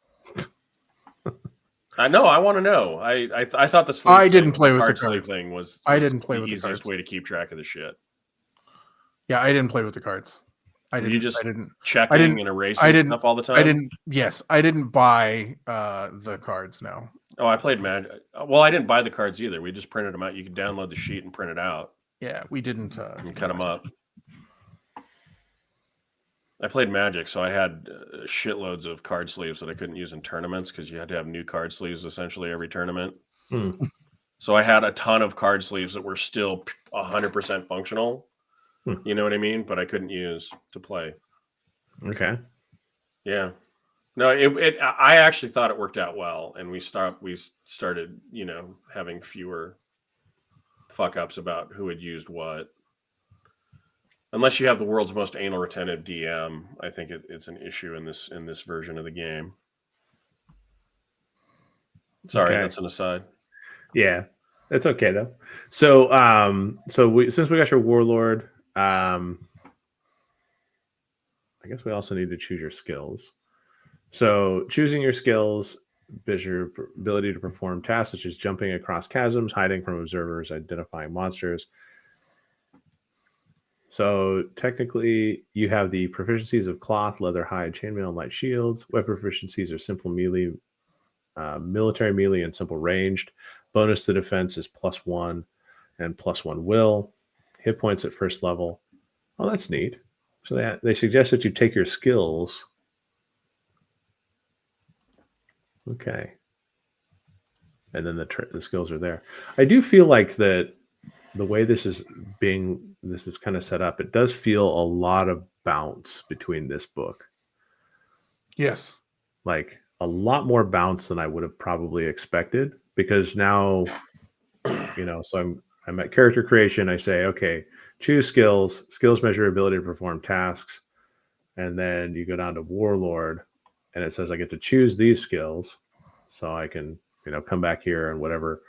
I know. I want to know. I thought the sleeve I didn't play with the card cards. sleeve thing was I didn't play with the the cards. easiest way to keep track of the shit. Yeah, I didn't play with the cards. I didn't checking and erasing stuff all the time. I didn't buy the cards. No. Oh, I played Magic. Well, I didn't buy the cards either. We just printed them out. You could download the sheet and print it out. Yeah, we didn't. And cut them up. I played Magic, so I had shitloads of card sleeves that I couldn't use in tournaments because you had to have new card sleeves essentially every tournament. So I had a ton of card sleeves that were still 100% functional. You know what I mean? But I couldn't use to play. Okay. Yeah. No, I actually thought it worked out well, and we started, having fewer fuck ups about who had used what. Unless you have the world's most anal retentive DM, I think it's an issue in this version of the game. Sorry, that's an aside. Yeah, it's okay though. So, since we got your warlord, I guess we also need to choose your skills. So, choosing your skills is your ability to perform tasks such as jumping across chasms, hiding from observers, identifying monsters. So technically, you have the proficiencies of cloth, leather, hide, chainmail, and light shields. Weapon proficiencies are simple melee, military melee, and simple ranged. Bonus to defense is +1 and +1 will. Hit points at first level. Oh, that's neat. So they suggest that you take your skills. Okay. And then the skills are there. I do feel like that the way this is kind of set up, it does feel a lot of bounce between this book. Yes. Like a lot more bounce than I would have probably expected, because now, so I'm at character creation. I say, okay, choose skills. Skills measure ability to perform tasks. And then you go down to warlord and it says I get to choose these skills. So I can, come back here and whatever,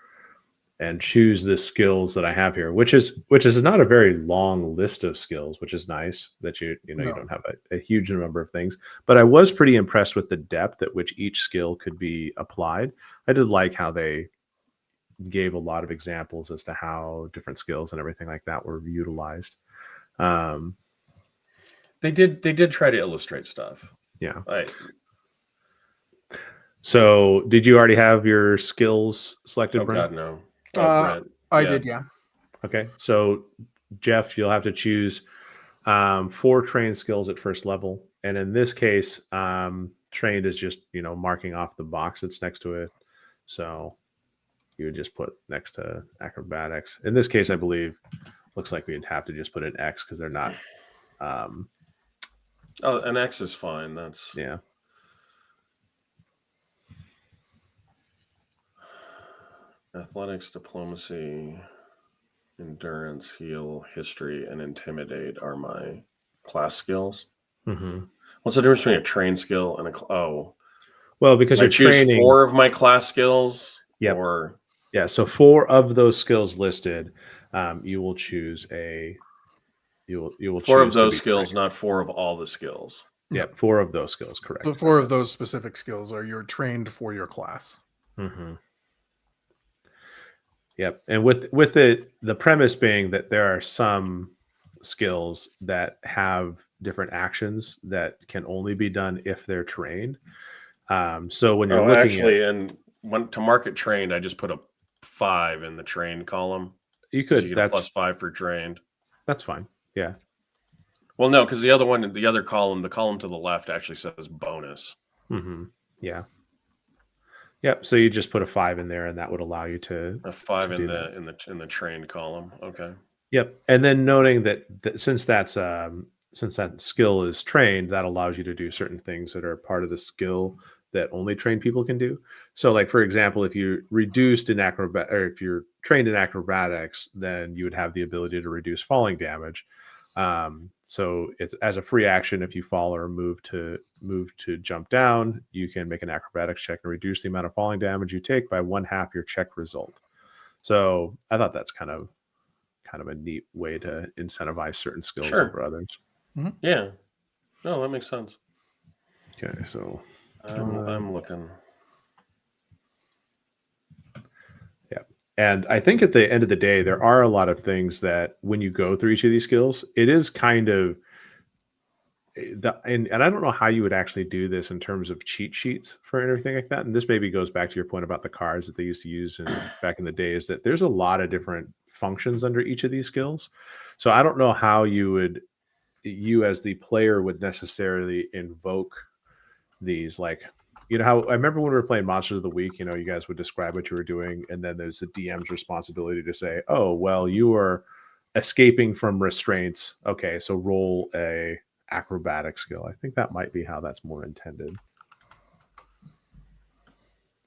and choose the skills that I have here, which is not a very long list of skills, which is nice that you don't have a huge number of things. But I was pretty impressed with the depth at which each skill could be applied. I did like how they gave a lot of examples as to how different skills and everything like that were utilized. They did try to illustrate stuff. Yeah. So did you already have your skills selected? Oh, Brent? God, no. I did, yeah. Okay, so Jeff, you'll have to choose 4 trained skills at first level, and in this case, trained is just marking off the box that's next to it. So you would just put next to acrobatics. In this case, I believe looks like we'd have to just put an X because they're not. An X is fine. That's yeah. Athletics, diplomacy, endurance, heal, history, and intimidate are my class skills. Mm-hmm. What's the difference between a trained skill and well, because you're training 4 of my class skills. Yeah. Yeah. So 4 of those skills listed, you will choose you will 4 of those skills, not 4 of all the skills. Yep, 4 of those skills, correct. But 4 of those specific skills are you're trained for your class. Mm-hmm. Yep, and with it, the premise being that there are some skills that have different actions that can only be done if they're trained. So when you're looking to mark it trained, I just put a 5 in the trained column. You could. So you get a +5 for trained. That's fine. Yeah. Well, no, because the other column, the column to the left actually says bonus. Mm-hmm. Yeah. Yep. So you just put a 5 in there, and that would allow you to a 5 in the trained column. Okay. Yep. And then noting that since that skill is trained, that allows you to do certain things that are part of the skill that only trained people can do. So, like for example, if you're reduced in or if you're trained in acrobatics, then you would have the ability to reduce falling damage. So it's as a free action, if you fall or move to jump down, you can make an acrobatics check and reduce the amount of falling damage you take by 1/2 your check result. So I thought that's kind of a neat way to incentivize certain skills over others. Mm-hmm. Yeah. No, that makes sense. Okay, so I'm looking. Yeah. And I think at the end of the day, there are a lot of things that when you go through each of these skills, it is kind of and I don't know how you would actually do this in terms of cheat sheets for everything like that. And this maybe goes back to your point about the cards that they used to use back in the day, is that there's a lot of different functions under each of these skills. So I don't know how you as the player would necessarily invoke these, like, how I remember when we were playing Monsters of the Week, you guys would describe what you were doing, and then there's the DM's responsibility to say, oh, well, you are escaping from restraints. Okay, so roll a acrobatic skill. I think that might be how that's more intended.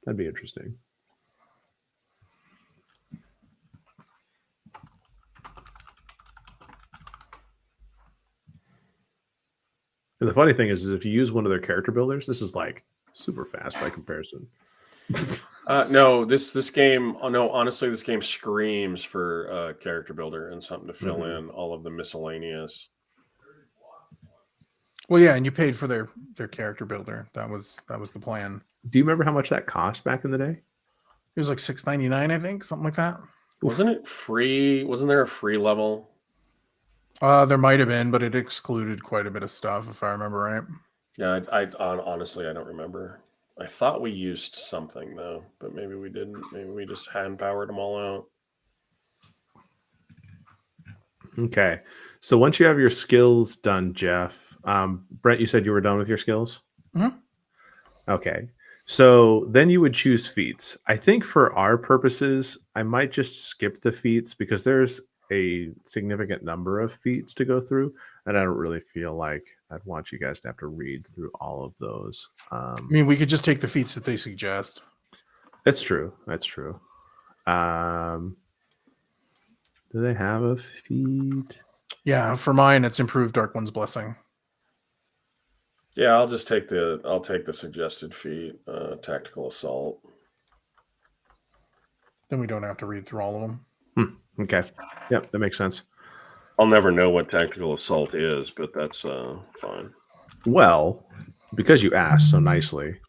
That'd be interesting. And the funny thing is if you use one of their character builders, this is like super fast by comparison. No, this game. Oh no, honestly, this game screams for character builder and something to fill in all of the miscellaneous. Well, yeah, and you paid for their character builder. That was the plan. Do you remember how much that cost back in the day? It was like $6.99, I think, something like that. Wasn't it free? Wasn't there a free level? There might have been, but it excluded quite a bit of stuff, if I remember right. Yeah, I honestly I don't remember. I thought we used something though, but maybe we didn't. Maybe we just hand powered them all out. Okay, so once you have your skills done, Jeff, Brent, you said you were done with your skills? Mm-hmm. Okay, so then you would choose feats. I think for our purposes, I might just skip the feats because there's a significant number of feats to go through, and I don't really feel like I'd want you guys to have to read through all of those. I mean, we could just take the feats that they suggest. That's true. Do they have a feat? Yeah, for mine, it's improved Dark One's Blessing. Yeah, I'll take the suggested feat, tactical assault. Then we don't have to read through all of them. Okay. Yep, that makes sense. I'll never know what tactical assault is, but that's fine. Well, because you asked so nicely.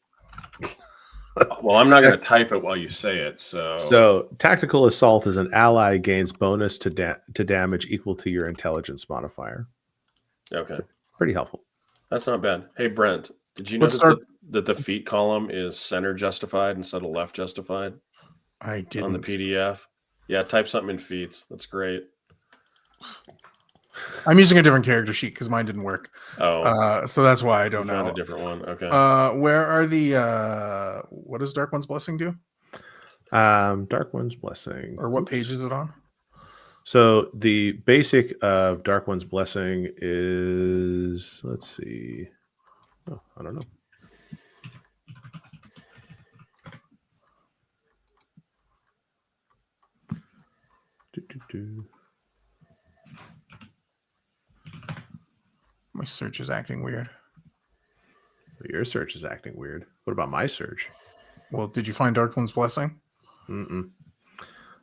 Well, I'm not going to type it while you say it. So tactical assault is an ally gains bonus to damage equal to your intelligence modifier. Okay. Pretty helpful. That's not bad. Hey, Brent, did you notice that the feat column is center justified instead of left justified? I didn't. On the PDF. Yeah, type something in feats. That's great. I'm using a different character sheet because mine didn't work. Oh. So that's why I don't know. Found a different one. Okay. Where are the what does Dark One's Blessing do? Dark One's Blessing. Or what page is it on? So the basic of Dark One's Blessing is, let's see. Oh, I don't know. My search is acting weird. Your search is acting weird. What about my search? Well, did you find Dark One's Blessing?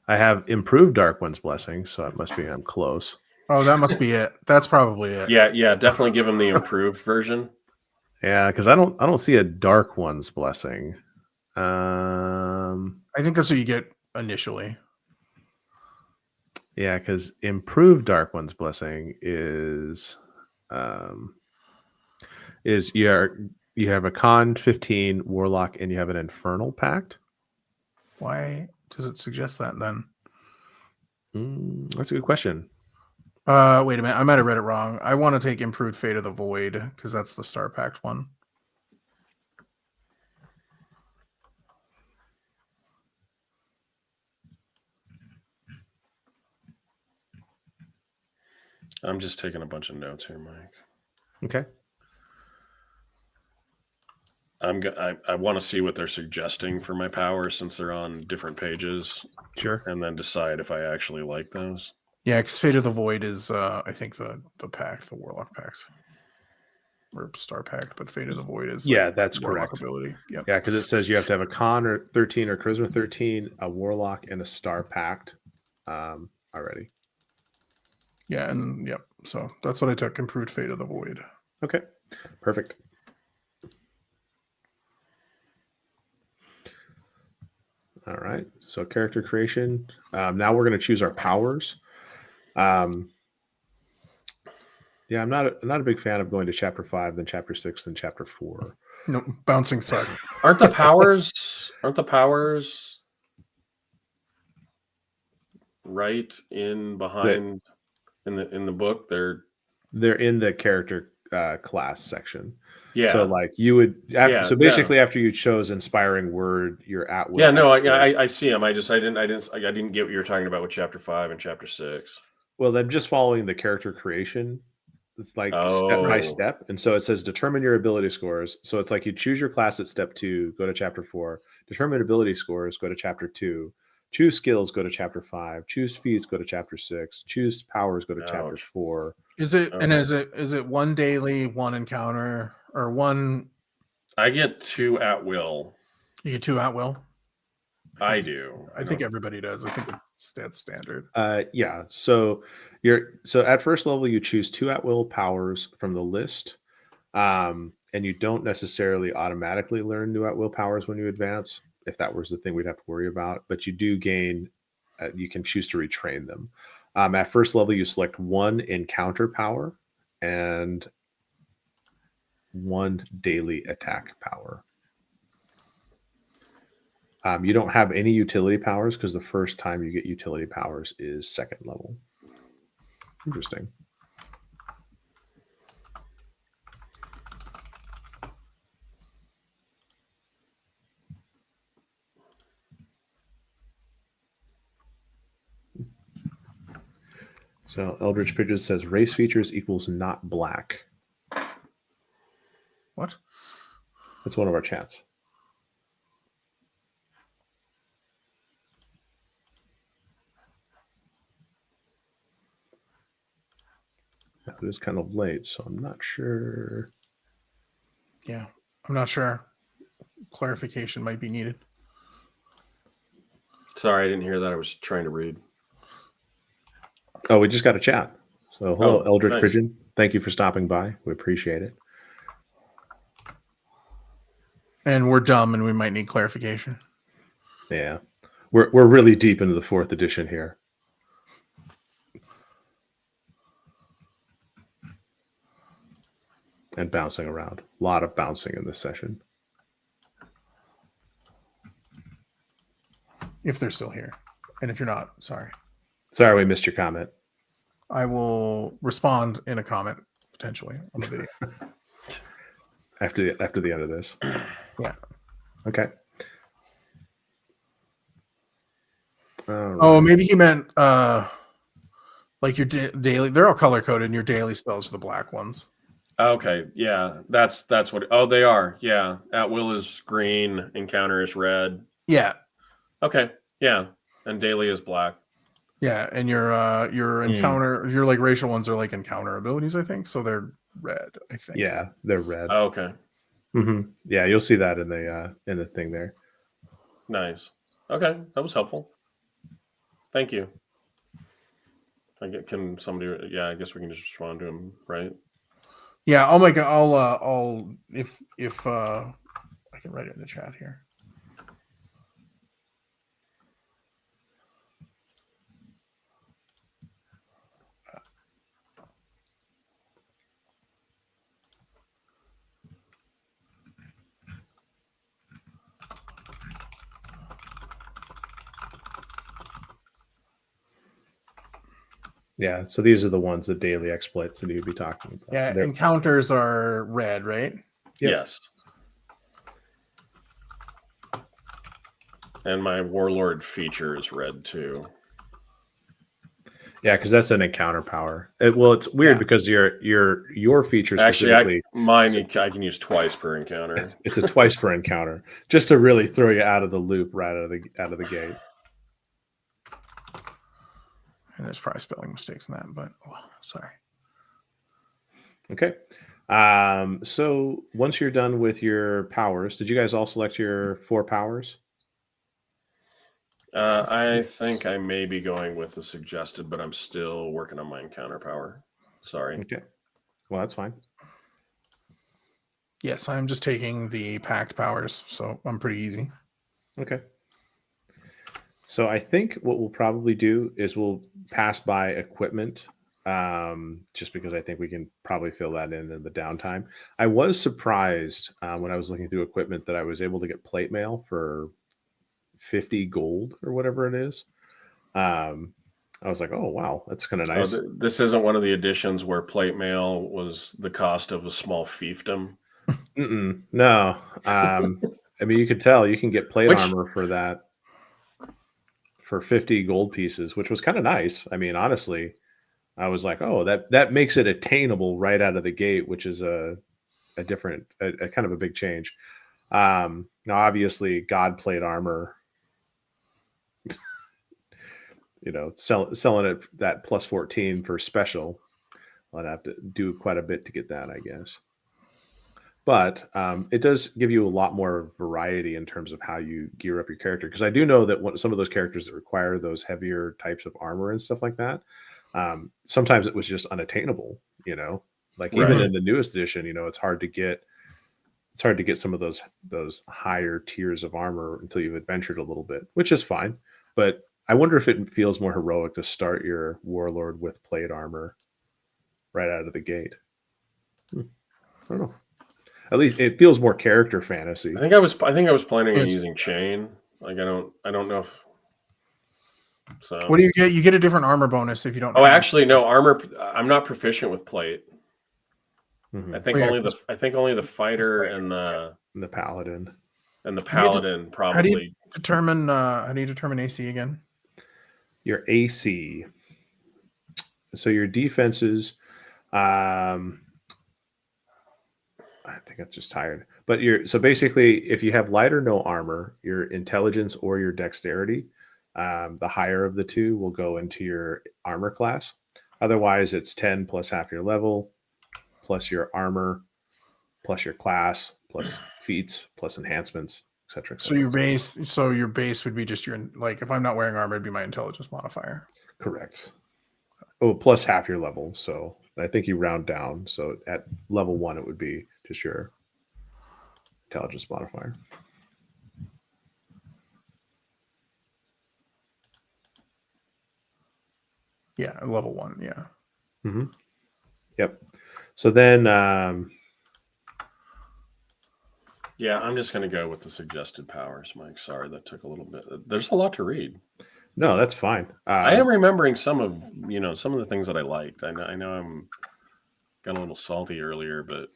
I have improved Dark One's Blessing, so it must be I'm close. Oh, that must be it. That's probably it. Yeah, definitely give him the improved version. Yeah, because I don't see a Dark One's Blessing. I think that's what you get initially. Yeah, because improved Dark One's Blessing is you have a con 15 warlock and you have an infernal pact. Why does it suggest that then? That's a good question. Wait a minute, I might have read it wrong. I want to take improved Fate of the Void because that's the Star Pact one. I'm just taking a bunch of notes here, Mike. Okay. I want to see what they're suggesting for my power since they're on different pages. Sure. And then decide if I actually like those. Yeah, because Fate of the Void is, I think, the pact, the Warlock pact. Or Star Pact, but Fate of the Void is that's Warlock correct. ability. Yep. Yeah, because it says you have to have a Con or 13 or Charisma 13, a Warlock, and a Star Pact already. Yeah, and yep. So that's what I took. Improved Fate of the Void. Okay, perfect. All right. So character creation. Now we're going to choose our powers. Yeah, I'm not a big fan of going to chapter 5, then chapter 6, then chapter 4. No, bouncing sucks. Aren't the powers right in behind in the book? They're in the character class section. Yeah. So like you would basically after you chose inspiring word, you're at will. Yeah, no, I see them. I didn't get what you were talking about with chapter 5 and chapter 6. Well, I'm just following the character creation. It's like step by step. And so it says determine your ability scores. So it's like you choose your class at step 2, go to chapter 4, determine ability scores, go to chapter 2, choose skills, go to chapter 5, choose feats, go to chapter 6, choose powers, go to chapter 4. Is it is it one daily, one encounter, or one? I get 2 at will. You get 2 at will? I do. I think everybody does. I think that's standard. Yeah. So at first level you choose 2 at will powers from the list, and you don't necessarily automatically learn new at will powers when you advance. If that was the thing we'd have to worry about, but you do gain. You can choose to retrain them. At first level, you select 1 encounter power and 1 daily attack power. You don't have any utility powers because the first time you get utility powers is 2nd level. Interesting. So Eldritch Bridges says race features equals not black. What? That's one of our chats. It is kind of late, so I'm not sure. Yeah, I'm not sure. Clarification might be needed. Sorry, I didn't hear that. I was trying to read. Oh, we just got a chat. So hello, Eldritch Pigeon. Thank you for stopping by. We appreciate it. And we're dumb and we might need clarification. Yeah. We're really deep into the 4th edition here. And bouncing around. A lot of bouncing in this session. If they're still here. And if you're not, sorry. Sorry we missed your comment. I will respond in a comment, potentially, on the video. after the end of this. Yeah. Okay. Right. Oh, maybe he meant like your daily. They're all color coded, and your daily spells are the black ones. Okay, yeah, that's what. Oh, they are. Yeah, at will is green, encounter is red. Yeah. Okay. Yeah, and daily is black. Yeah, and your encounter, your like racial ones are like encounter abilities, I think. So they're red, I think. Yeah, they're red. Oh, okay. Mm-hmm. Yeah, you'll see that in the thing there. Nice. Okay, that was helpful. Thank you. Can somebody? Yeah, I guess we can just respond to him, right? Yeah, I'll make. I'll if I can write it in the chat here. Yeah, so these are the ones, the daily exploits that you'd be talking about. Yeah, encounters are red, right? Yep. Yes. And my warlord feature is red too. Yeah, because that's an encounter power. It's weird because your feature actually I can use twice per encounter. It's a twice per encounter, just to really throw you out of the loop right out of the gate. And there's probably spelling mistakes in that, but sorry. Okay. So once you're done with your powers, did you guys all select your 4 powers? I think I may be going with the suggested, but I'm still working on my encounter power. Sorry. Okay. Well, that's fine. Yes, I'm just taking the packed powers, so I'm pretty easy. Okay. So I think what we'll probably do is we'll pass by equipment, just because I think we can probably fill that in the downtime. I was surprised when I was looking through equipment that I was able to get plate mail for 50 gold or whatever it is. I was like, oh, wow, that's kind of nice. Oh, this isn't one of the editions where plate mail was the cost of a small fiefdom. No. I mean, you could tell you can get plate armor for that for 50 gold pieces, which was kind of nice. I mean, honestly, I was like, oh, that makes it attainable right out of the gate, which is a kind of a big change. Now, obviously, God plate armor, selling it that plus 14 for special, I'd have to do quite a bit to get that, I guess. But it does give you a lot more variety in terms of how you gear up your character. Because I do know that some of those characters that require those heavier types of armor and stuff like that, sometimes it was just unattainable. Like even in the newest edition, it's hard to get some of those higher tiers of armor until you've adventured a little bit, which is fine. But I wonder if it feels more heroic to start your warlord with plate armor right out of the gate. I don't know. At least it feels more character fantasy. I think I was planning on using chain. Like I don't know if. So what do you get? You get a different armor bonus if you don't. Oh, actually, no armor. I'm not proficient with plate. Mm-hmm. I think only the fighter and the paladin probably. How do you determine AC again? Your AC. So your defenses. I think I'm just tired. But so basically, if you have light or no armor, your intelligence or your dexterity, the higher of the two will go into your armor class. Otherwise, it's 10 plus half your level, plus your armor, plus your class, plus feats, plus enhancements, etc. So your base would be just your, like, if I'm not wearing armor, it'd be my intelligence modifier. Correct. Oh, plus half your level. So I think you round down. So at level 1, it would be just your intelligence modifier. Yeah, level 1. Yeah. Mm-hmm. Yep. So then, yeah, I'm just going to go with the suggested powers, Mike. Sorry, that took a little bit. There's a lot to read. No, that's fine. I am remembering some of the things that I liked. I know I'm got a little salty earlier, but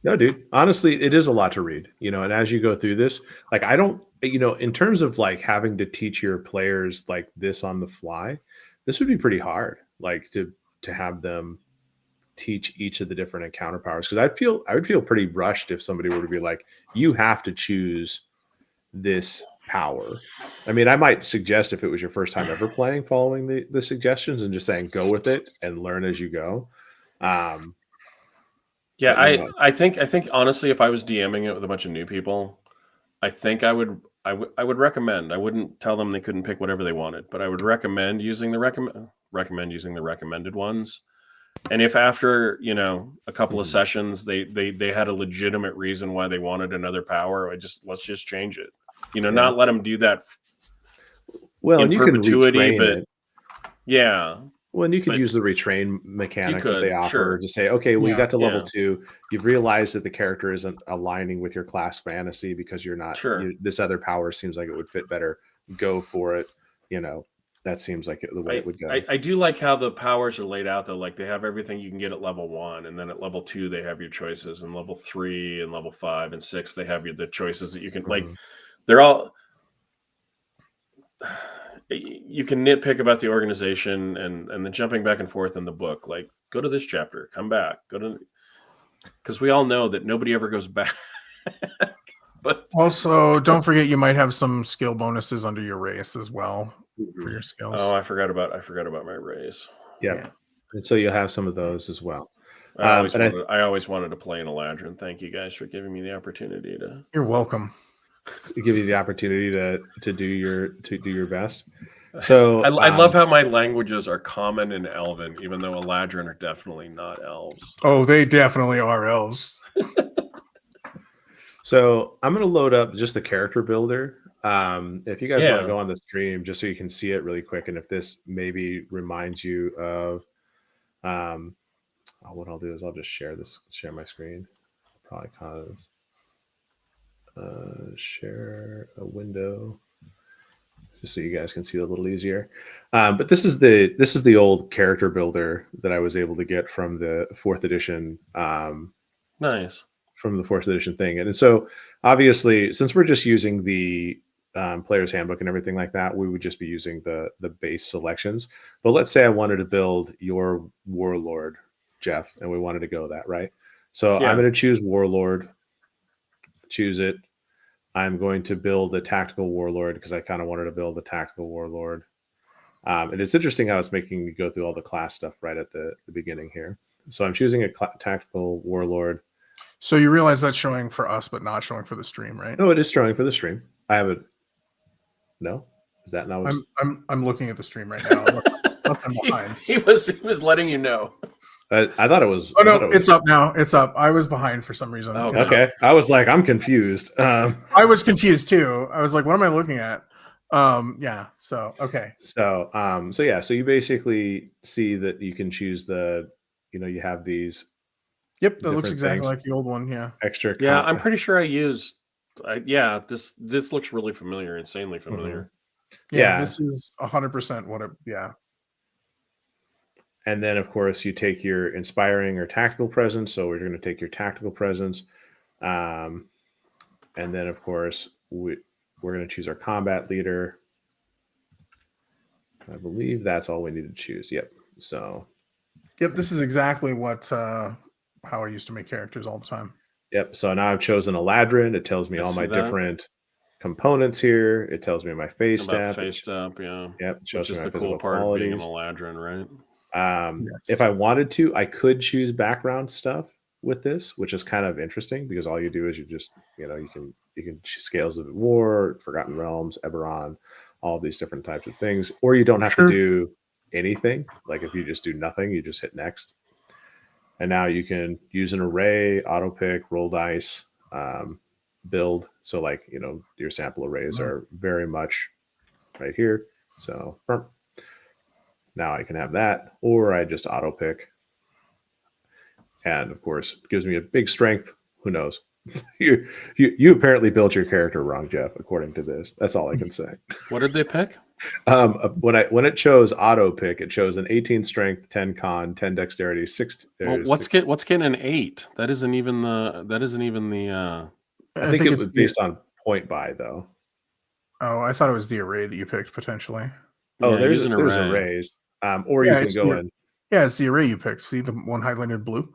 no, dude, honestly, it is a lot to read, and as you go through this, like, I don't, in terms of like having to teach your players like this on the fly, this would be pretty hard, like to have them teach each of the different encounter powers. Cause I would feel pretty rushed if somebody were to be like, you have to choose this power. I mean, I might suggest if it was your first time ever playing, following the suggestions and just saying, go with it and learn as you go. Yeah, I think honestly, if I was DMing it with a bunch of new people, I think I would recommend. I wouldn't tell them they couldn't pick whatever they wanted, but I would recommend using the recommended ones. And if after a couple of sessions they had a legitimate reason why they wanted another power, let's just change it. Not let them do that. Well, and you perpetuity, can retrain but it. Yeah. Well, and you could use the retrain mechanic that they offer to say, okay, well, you got to level 2. You've realized that the character isn't aligning with your class fantasy because you're not. This other power seems like it would fit better. Go for it. That seems like the way it would go. I do like how the powers are laid out, though. Like they have everything you can get at level 1, and then at level 2 they have your choices, and level 3 and level 5 and 6 they have the choices that you can like. They're all. You can nitpick about the organization and the jumping back and forth in the book. Like, go to this chapter, come back, because we all know that nobody ever goes back. But also, don't forget you might have some skill bonuses under your race as well for your skills. Oh, I forgot about my race. Yeah. And so you'll have some of those as well. I always wanted to play an Eladrin. Thank you guys for giving me the opportunity to. You're welcome. Give you the opportunity to do your best. So I love how my languages are common and Elven, even though Eladrin are definitely not elves. Oh, they definitely are elves. So I'm going to load up just the character builder. If you guys want to go on the stream, just so you can see it really quick, and if this maybe reminds you of, what I'll do is I'll just share my screen. Probably share a window, just so you guys can see it a little easier. But this is the old character builder that I was able to get from the 4th edition. Nice. From the 4th edition thing. And so obviously, since we're just using the player's handbook and everything like that, we would just be using the base selections. But let's say I wanted to build your warlord, Jeff, and we wanted to go that, right? So I'm going to choose warlord, choose it. I'm going to build a tactical warlord because I kind of wanted to build a tactical warlord. And it's interesting how it's making me go through all the class stuff right at the beginning here. So I'm choosing a tactical warlord. So you realize that's showing for us, but not showing for the stream, right? No, it is showing for the stream. I have it. No, is that not? I'm looking at the stream right now. Unless I'm behind. He was letting you know. I thought it was. Oh no, it's up now. It's up. I was behind for some reason. Oh, okay, up. I was like, I'm confused. I was confused too. I was like, what am I looking at? Yeah. So okay. So So you basically see that you can choose you have these. Yep, that looks exactly like the old one. Yeah. Extra. Yeah, I'm pretty sure I used. This looks really familiar, insanely familiar. Mm-hmm. Yeah, this is 100% what it. Yeah. And then, of course, you take your inspiring or tactical presence. So we're going to take your tactical presence, and then, of course, we're going to choose our combat leader. I believe that's all we need to choose. Yep. So. Yep, this is exactly what. How I used to make characters all the time. Yep. So now I've chosen Eladrin. It tells me all my different components here. It tells me my phase step. Phase step, yeah. Yep. Which is the cool part of being an Eladrin, right? Yes. If I wanted to, I could choose background stuff with this, which is kind of interesting because all you do is you just, you can Scales of War, Forgotten Realms, Eberron, all of these different types of things, or you don't have to do anything. Like if you just do nothing, you just hit next. And now you can use an array, auto pick, roll dice, build. So like, your sample arrays are very much right here. So now I can have that, or I just auto pick. And of course, it gives me a big strength. Who knows? You apparently built your character wrong, Jeff, according to this. That's all I can say. What did they pick? When it chose auto pick, it chose an 18 strength, 10 con, 10 dexterity, 6. What's getting an 8? That isn't even the. I think it was based on point buy though. Oh, I thought it was the array that you picked potentially. Oh, there's arrays. Or you can go in. Yeah, it's the array you picked. See the one highlighted blue.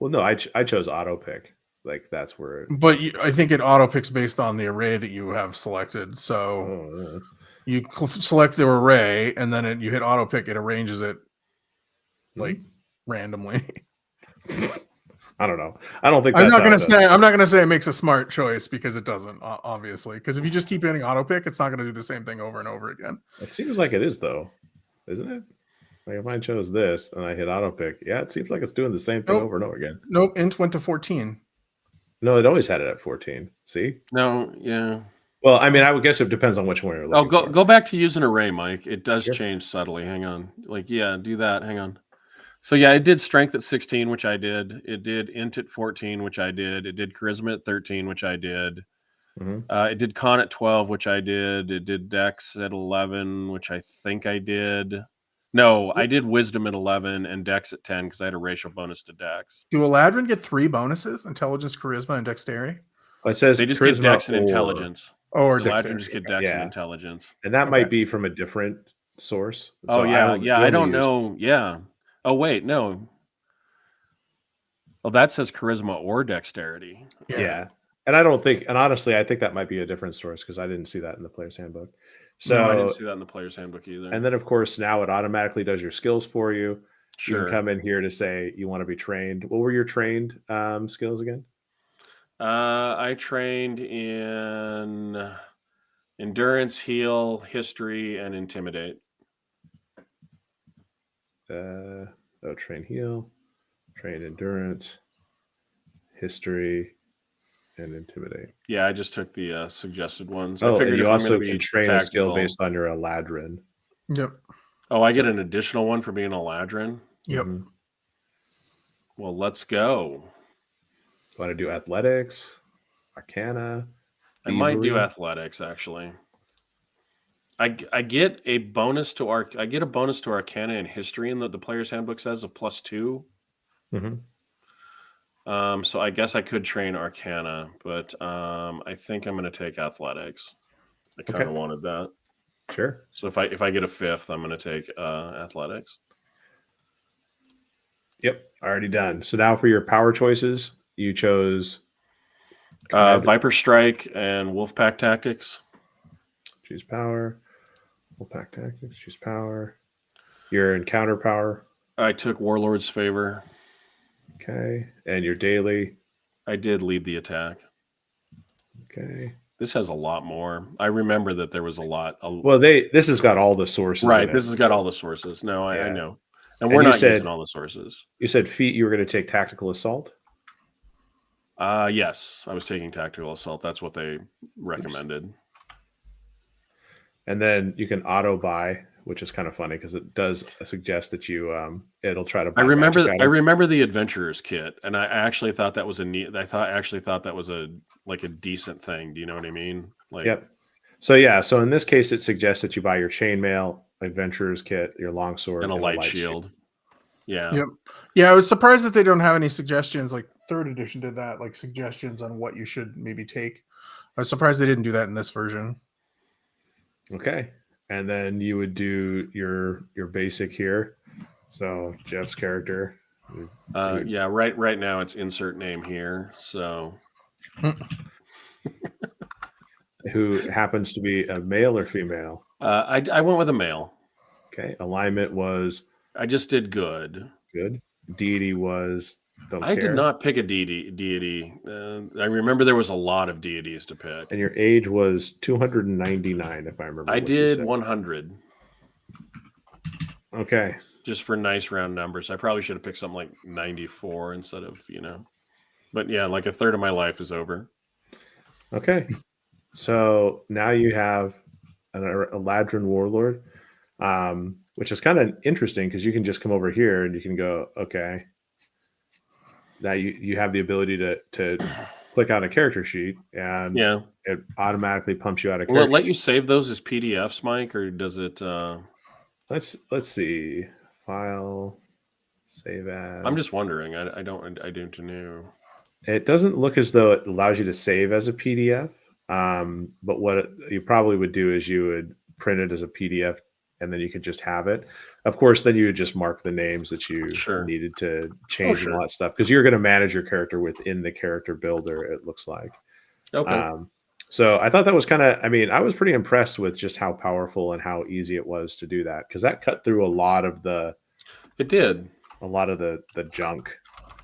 Well, no, I chose auto pick. Like that's where. But I think it auto picks based on the array that you have selected. So you select the array, and then you hit auto pick. It arranges it like randomly. I don't know. I don't think. I'm not gonna say it makes a smart choice because it doesn't. Obviously, because if you just keep hitting auto pick, it's not gonna do the same thing over and over again. It seems like it is though, isn't it? Like if I chose this and I hit auto pick, yeah, it seems like it's doing the same thing over and over again. Nope, int went to 14. No, it always had it at 14. See? No, yeah. Well, I mean, I would guess it depends on which one you're looking for. Go back to use an array, Mike. It does change subtly. Hang on. Do that. Hang on. So yeah, it did strength at 16, which I did. It did int at 14, which I did. It did charisma at 13, which I did. It did con at 12, which I did. It did dex at 11, which I think I did. No, I did wisdom at 11 and dex at 10 because I had a racial bonus to dex. Do Eladrin get 3 bonuses? Intelligence, charisma, and dexterity? It says they just get dex and intelligence. Or Eladrin just get dex and intelligence. And that might be from a different source. So I don't know. Yeah. Oh, wait, no. Oh, that says charisma or dexterity. Yeah. And I don't think, and honestly, I think that might be a different source because I didn't see that in the player's handbook. So no, I didn't see that in the player's handbook either. And then, of course, now it automatically does your skills for you. Sure. You can come in here to say you want to be trained. What were your trained skills again? I trained in endurance, heal, history, and intimidate. Train heal, train endurance, history, and intimidate. Yeah, I just took the suggested ones. Oh, I figured and you if also I'm can be train tactical, a skill based on your Eladrin. Yep. Oh, I get an additional one for being Eladrin? Yep. Mm-hmm. Well, let's go. Want to do athletics, arcana? I might do athletics, actually. I get a bonus to arcana and history in the player's handbook says of +2. Mm-hmm. So I guess I could train arcana, but I think I'm going to take athletics. I kind of wanted that. Sure. So if I get a 5th, I'm going to take athletics. Yep, already done. So now for your power choices, you chose Viper Strike and Wolfpack Tactics. Choose power. Wolfpack Tactics. Choose power. Your encounter power. I took Warlord's Favor. Okay, and your daily. I did lead the attack. Okay. This has a lot more. I remember that there was a lot. Well, this has got all the sources. Right, this has got all the sources. No, I know. And we're not using all the sources. You said feat you were going to take tactical assault? Yes, I was taking tactical assault. That's what they recommended. Oops. And then you can auto buy, which is kind of funny because it does suggest that you it'll try to buy. I remember the adventurer's kit, and I actually thought that was a neat. I actually thought that was a decent thing. Do you know what I mean? Yep. So in this case, it suggests that you buy your chainmail, adventurer's kit, your longsword, and a light shield. Yeah. Yep. Yeah, I was surprised that they don't have any suggestions. Like 3rd edition did that, like suggestions on what you should maybe take. I was surprised they didn't do that in this version. Okay. And then you would do your basic here. So Jeff's character. Yeah, right now it's insert name here. So who happens to be a male or female? I went with a male. Okay. Alignment was I just did good. Good. Deity was I did not pick a deity. I remember there was a lot of deities to pick. And your age was 299, if I remember. I did 100. Okay. Just for nice round numbers. I probably should have picked something like 94 instead of, But yeah, like a third of my life is over. Okay. So now you have a Eladrin Warlord, which is kind of interesting because you can just come over here and you can go, okay. Now you have the ability to click on a character sheet and it automatically pumps you out of character. Will it let you save those as PDFs, Mike, or does it Let's see. File, save as. I'm just wondering. I don't know. It doesn't look as though it allows you to save as a PDF. But what you probably would do is you would print it as a PDF and then you could just have it. Of course, then you would just mark the names that you needed to change and all that stuff because you're going to manage your character within the character builder, it looks like. Okay. So I thought that was I was pretty impressed with just how powerful and how easy it was to do that because that cut through a lot of the. It did. A lot of the junk.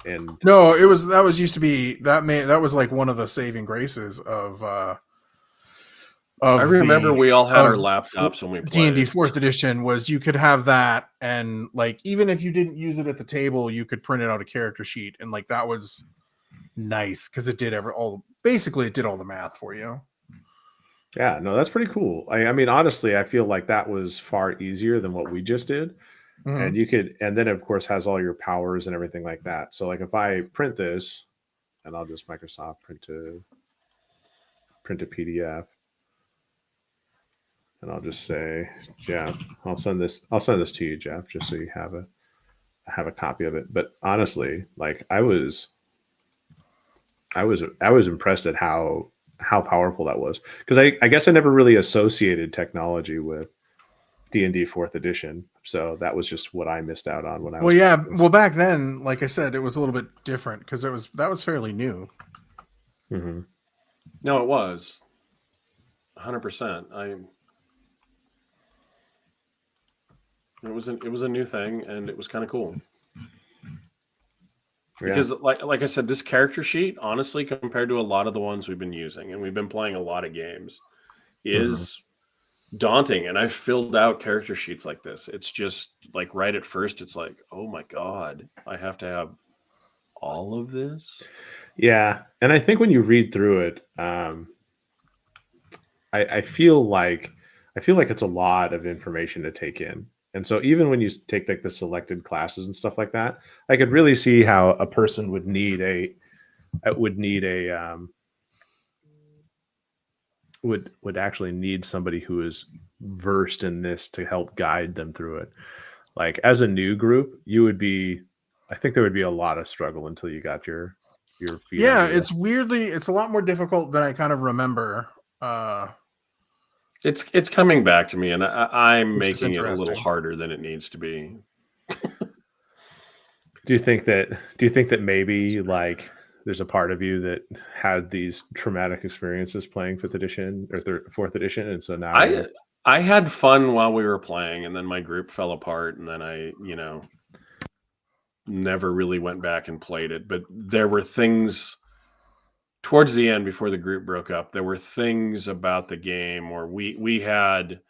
And no, that was like one of the saving graces of I remember we all had our laptops when we played. D&D 4th edition was you could have that and like even if you didn't use it at the table, you could print it out a character sheet and like that was nice because it did basically it did all the math for you. Yeah, no, that's pretty cool. I mean, honestly, I feel like that was far easier than what we just did. Mm-hmm. And you could, and then of course has all your powers and everything like that. So like if I print this, and I'll just Microsoft print a PDF, and I'll just say, Jeff, I'll send this to you, Jeff, just so you have a copy of it. But honestly, like I was impressed at how powerful that was because I guess I never really associated technology with D&D 4th edition. So that was just what I missed out on when I was. Well, yeah. Well, back then, like I said, it was a little bit different because that was fairly new. Mm-hmm. No, it was 100%. It was a new thing, and it was kind of cool. Because like I said, this character sheet, honestly, compared to a lot of the ones we've been using, and we've been playing a lot of games, is daunting. And I've filled out character sheets like this. It's just like right at first, it's like, oh my God, I have to have all of this. Yeah. And I think when you read through it, I feel like it's a lot of information to take in. And so even when you take like the selected classes and stuff like that, I could really see how a person would need would actually need somebody who is versed in this to help guide them through it. Like as a new group, I think there would be a lot of struggle until you got your feet. Yeah, it's a lot more difficult than I kind of remember. It's coming back to me, and I'm making it a little harder than it needs to be. Do you think that maybe like there's a part of you that had these traumatic experiences playing 5th edition or 4th edition, and so now I had fun while we were playing, and then my group fell apart, and then I never really went back and played it. But there were things towards the end, before the group broke up, there were things about the game where we had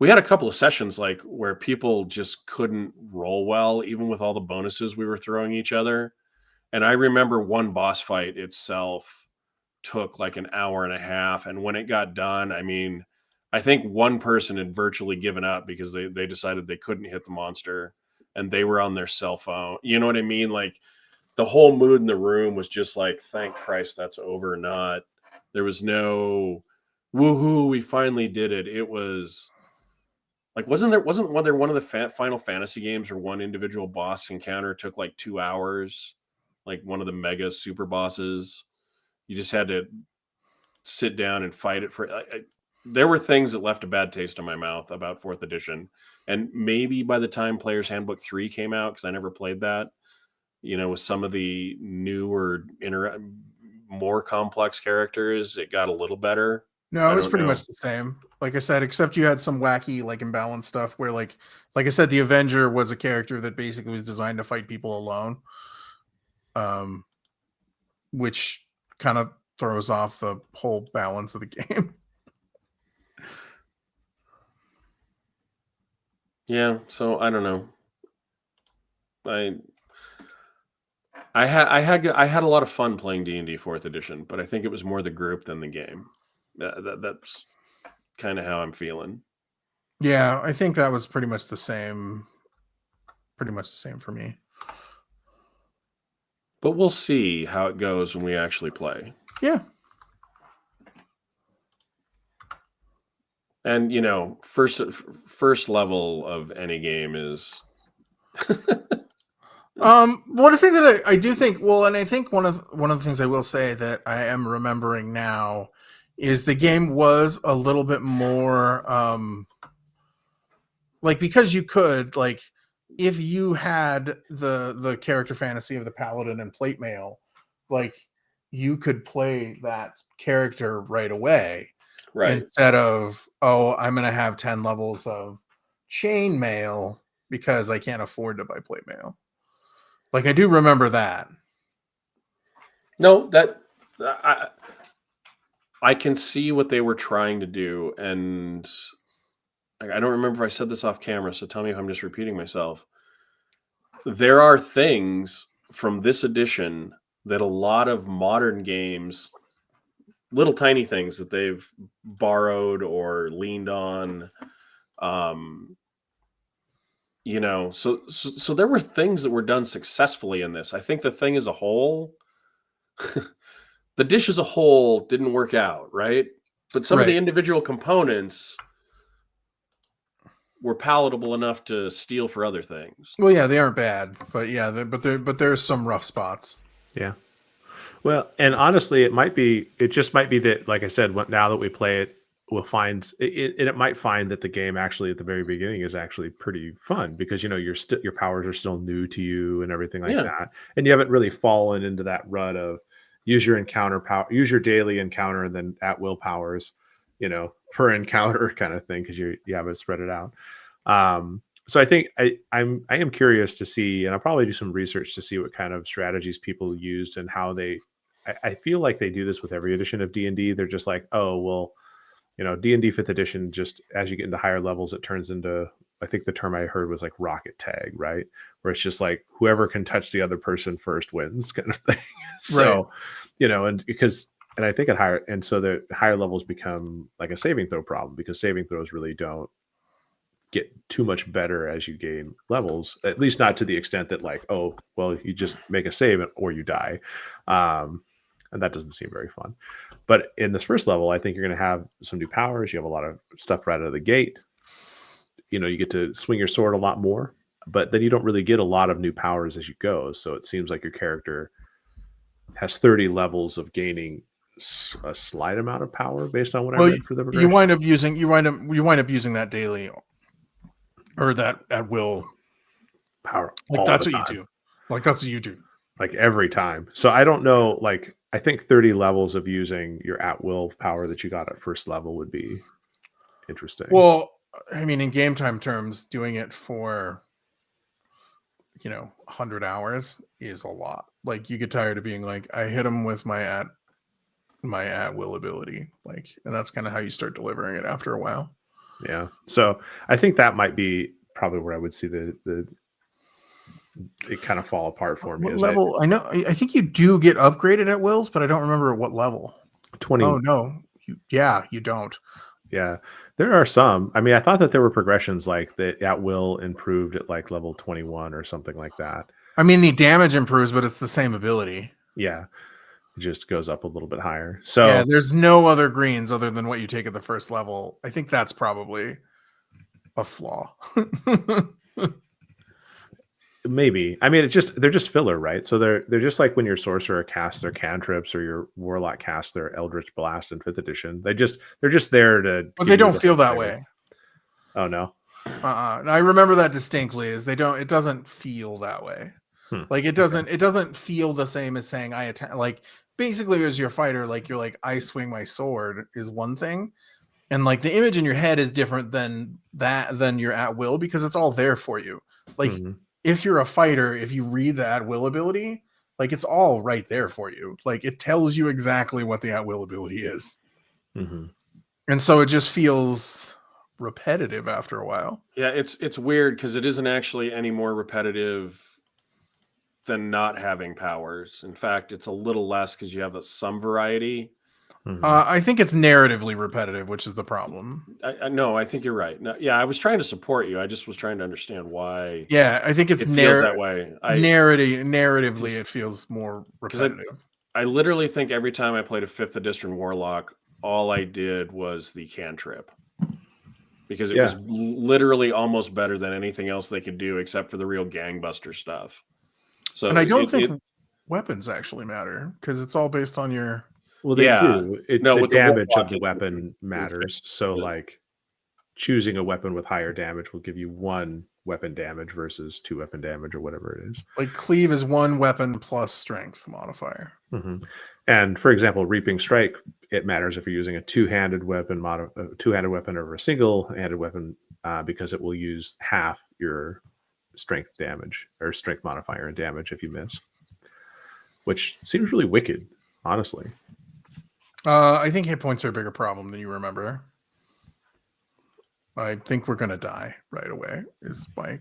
a couple of sessions like where people just couldn't roll well, even with all the bonuses we were throwing each other. And I remember one boss fight itself took like an hour and a half. And when it got done, I mean, I think one person had virtually given up because they decided they couldn't hit the monster and they were on their cell phone. You know what I mean? Like the whole mood in the room was just like, thank Christ that's over. There was no woohoo, we finally did it. It was like, wasn't there one of the Final Fantasy games where one individual boss encounter took like 2 hours? Like one of the mega super bosses, you just had to sit down and fight it for. There were things that left a bad taste in my mouth about 4th edition, and maybe by the time Player's Handbook 3 came out, because I never played that, with some of the newer, more complex characters, it got a little better. No, it was pretty much the same. Like I said, except you had some wacky, like imbalanced stuff where, like I said, the Avenger was a character that basically was designed to fight people alone. Which kind of throws off the whole balance of the game. Yeah, so I don't know. I had a lot of fun playing D&D 4th edition, but I think it was more the group than the game. That's kind of how I'm feeling. Yeah, I think that was pretty much the same for me. But we'll see how it goes when we actually play. Yeah. And first level of any game is one thing that I do think, well, and I think one of the things I will say that I am remembering now is the game was a little bit more like, because you could, like, if you had the character fantasy of the paladin and plate mail, like you could play that character right away, right, instead of, oh, I'm gonna have 10 levels of chain mail because I can't afford to buy plate mail. Like, I do remember that. No, that I can see what they were trying to do, and I don't remember if I said this off camera, so tell me if I'm just repeating myself. There are things from this edition that a lot of modern games, little tiny things that they've borrowed or leaned on, so there were things that were done successfully in this. I think the thing as a whole, the dish as a whole didn't work out, right? But some of the individual components were palatable enough to steal for other things. Well, yeah, they aren't bad, but yeah, but there's some rough spots. Yeah. Well, and honestly, it just might be that, like I said, now that we play it, we'll find it might find that the game actually at the very beginning is actually pretty fun because your powers are still new to you and everything like that, and you haven't really fallen into that rut of use your encounter power, use your daily encounter, and then at will powers, per encounter kind of thing, because you have it spread it out. So I think I am curious to see, and I'll probably do some research to see what kind of strategies people used and how they. I feel like they do this with every edition of D&D. They're just like, oh well, D&D 5th edition. Just as you get into higher levels, it turns into, I think the term I heard was like rocket tag, right? Where it's just like whoever can touch the other person first wins, kind of thing. So, and I think at higher, and so the higher levels become like a saving throw problem, because saving throws really don't get too much better as you gain levels, at least not to the extent that like, oh, well, you just make a save or you die. And that doesn't seem very fun. But in this first level, I think you're going to have some new powers. You have a lot of stuff right out of the gate. You get to swing your sword a lot more, but then you don't really get a lot of new powers as you go. So it seems like your character has 30 levels of gaining a slight amount of power based on what I read for the progression. You wind up using that daily or that at will power. Like that's what you do. Like that's what you do. Like every time. So I don't know. Like I think 30 levels of using your at will power that you got at first level would be interesting. Well, I mean, in game time terms, doing it for 100 hours is a lot. Like you get tired of being like, I hit him with my at will ability, like, and that's kind of how you start delivering it after a while. Yeah. So I think that might be probably where I would see it kind of fall apart for me. What level? I think you do get upgraded at wills, but I don't remember at what level. 20. Oh no. You don't. Yeah. There are some. I mean, I thought that there were progressions like that at will improved at like level 21 or something like that. I mean, the damage improves, but it's the same ability. Yeah. It just goes up a little bit higher. So yeah, there's no other greens other than what you take at the first level. I think that's probably a flaw. Maybe. I mean, they're just filler, right? So they're just like when your sorcerer casts their cantrips or your warlock casts their eldritch blast in 5th edition. They're just there to. But they don't feel that way. Oh no. I remember that distinctly. It doesn't feel that way. Like it doesn't feel the same as saying I attack. Like basically, as your fighter, like you're like I swing my sword is one thing, and like the image in your head is different than you're at will, because it's all there for you. Like if you're a fighter, if you read the at will ability, like it's all right there for you. Like it tells you exactly what the at will ability is, and so it just feels repetitive after a while. Yeah, it's weird because it isn't actually any more repetitive than not having powers. In fact, it's a little less because you have some variety. I think it's narratively repetitive, which is the problem. No, I think you're right. No, yeah, I was trying to support you. I just was trying to understand why. Yeah, I think it feels that way. Narratively, it feels more repetitive. I literally think every time I played a 5th edition warlock, all I did was the cantrip. Because it was literally almost better than anything else they could do except for the real gangbuster stuff. So, and I don't think weapons actually matter because it's all based on your. Well, they do. The damage of the weapon matters. So, like, choosing a weapon with higher damage will give you 1 weapon damage versus 2 weapon damage or whatever it is. Like, cleave is 1 weapon plus strength modifier. And for example, reaping strike, it matters if you're using a two-handed weapon over a single-handed weapon because it will use half your strength damage or strength modifier and damage if you miss, which seems really wicked, honestly. I think hit points are a bigger problem than you remember. I think we're gonna die right away. Is my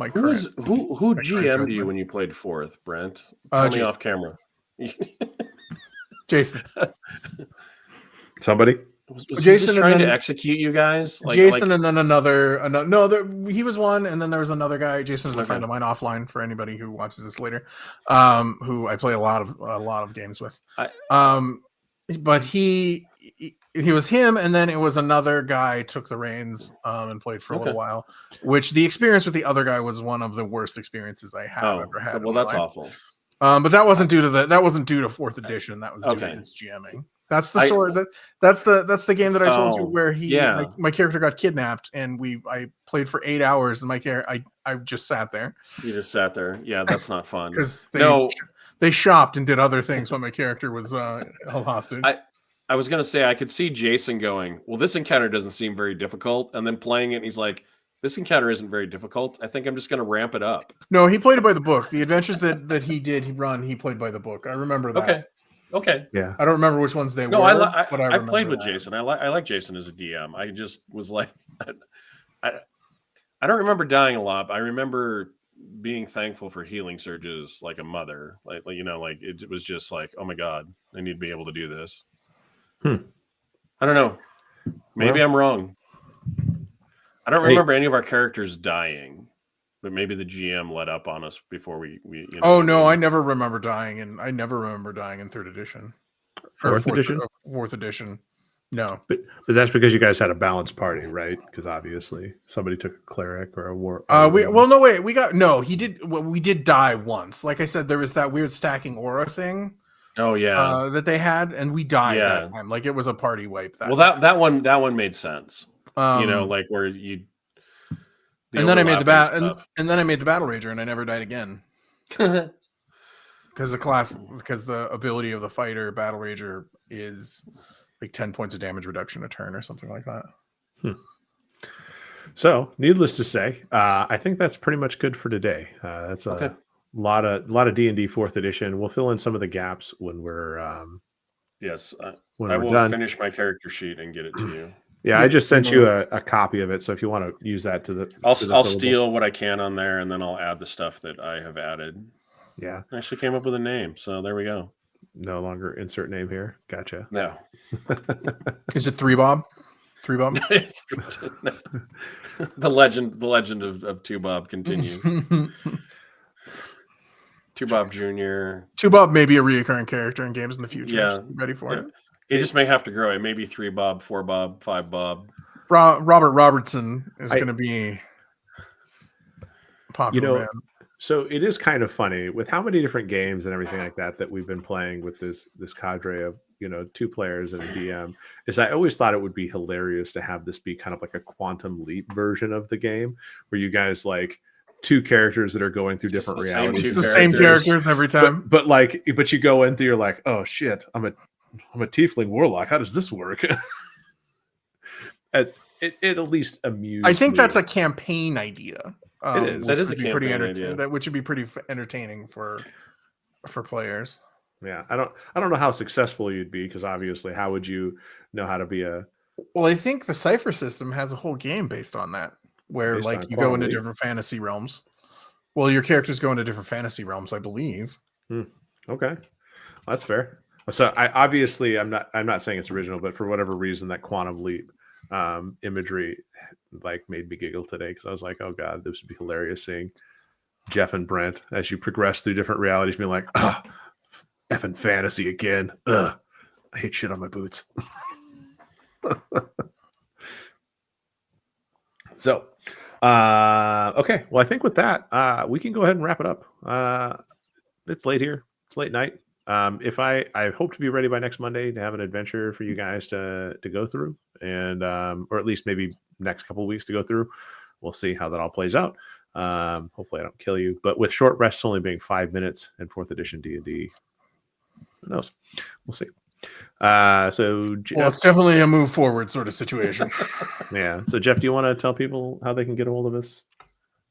current. Who GM'd you when you played 4th, Brent? Tell me off camera. Jason. Somebody. Was Jason trying to execute you guys? Jason and then another. He was one, and then there was another guy. Jason is a friend of mine offline. For anybody who watches this later, who I play a lot of games with. But he was him, and then it was another guy took the reins and played for a little while. Which the experience with the other guy was one of the worst experiences I have ever had. Well, that's awful. But that wasn't due to 4th edition. That was due to his GMing. That's the story. That's the game that I told you where my character got kidnapped and I played for 8 hours and I just sat there. You just sat there. Yeah, that's not fun. Because They shopped and did other things when my character was held hostage. I was going to say, I could see Jason going, well, this encounter doesn't seem very difficult. And then playing it, and he's like, this encounter isn't very difficult. I think I'm just going to ramp it up. No, he played it by the book. The adventures that he played by the book. I remember that. Okay. Yeah. I don't remember which ones they were. But I played with Jason. I like Jason as a DM. I just was like, I don't remember dying a lot, but I remember being thankful for healing surges like a mother. Like it was just like, oh my God, I need to be able to do this. I don't know. Maybe I'm wrong. I don't remember any of our characters dying, but maybe the GM let up on us before we Oh no, I never remember dying, and I never remember dying in 3rd edition. Fourth edition? 4th edition. No. But that's because you guys had a balanced party, right? Because obviously somebody took a cleric or a war. We did die once. Like I said, there was that weird stacking aura thing. Oh yeah, that they had, and we died that time. Like it was a party wipe. That one made sense. Like where you. And then I made the battle rager, and I never died again. Because the ability of the fighter battle rager is like 10 points of damage reduction a turn or something like that. So, needless to say, I think that's pretty much good for today. That's a lot of D&D 4th edition. We'll fill in some of the gaps when we're yes. When I we're will done. Finish my character sheet and get it to you. Yeah, I just sent you a copy of it. So if you want to use that I'll steal what I can on there, and then I'll add the stuff that I have added. Yeah, I actually came up with a name, so there we go. No longer insert name here. Gotcha. No. Is it 3 Bob? 3 Bob? The legend of 2 Bob continues. 2 Bob Jr. 2 Bob may be a reoccurring character in games in the future. Yeah. Just be ready for it. It just may have to grow. It may be 3 Bob, 4 Bob, 5 Bob. Robert Robertson is going to be popular, man. So it is kind of funny with how many different games and everything like that we've been playing with this cadre of 2 players and a DM. Is I always thought it would be hilarious to have this be kind of like a Quantum Leap version of the game, where you guys like 2 characters that are going through different realities. It's the same characters every time. But you go in through, you're like, oh shit, I'm a tiefling warlock. How does this work? It at least amused I think me. that's a campaign idea. It is. That is a campaign idea. That which would be pretty entertaining for players. Yeah, I don't know how successful you'd be, because obviously, how would you know how to be a? Well, I think the Cypher system has a whole game based on that, where like you go into different fantasy realms. Well, your characters go into different fantasy realms, I believe. Okay, that's fair. So I'm not saying it's original, but for whatever reason, that Quantum Leap imagery like made me giggle today, because I was like, oh god, this would be hilarious seeing Jeff and Brent as you progress through different realities being like, effing fantasy again. I hate shit on my boots. So okay, well, I think with that we can go ahead and wrap it up. It's late here, it's late night. I hope to be ready by next Monday to have an adventure for you guys to go through, and or at least maybe next couple of weeks to go through. We'll see how that all plays out. Hopefully I don't kill you, but with short rests only being 5 minutes in 4th edition D&D, who knows? We'll see. So Jeff, it's definitely a move forward sort of situation. Yeah. So Jeff, do you want to tell people how they can get a hold of us?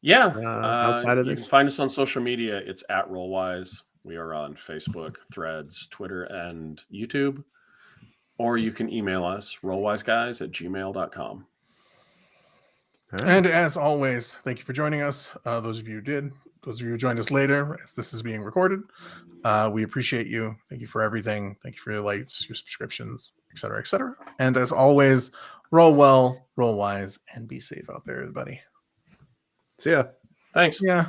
Yeah. Outside of this, you can find us on social media. It's at Rollwise. We are on Facebook, Threads, Twitter, and YouTube. Or you can email us, rollwiseguys@gmail.com. Right. And as always, thank you for joining us. Those of you who joined us later, as this is being recorded, we appreciate you. Thank you for everything. Thank you for your likes, your subscriptions, etc., etc. And as always, roll well, roll wise, and be safe out there, everybody. See ya. Thanks. Yeah.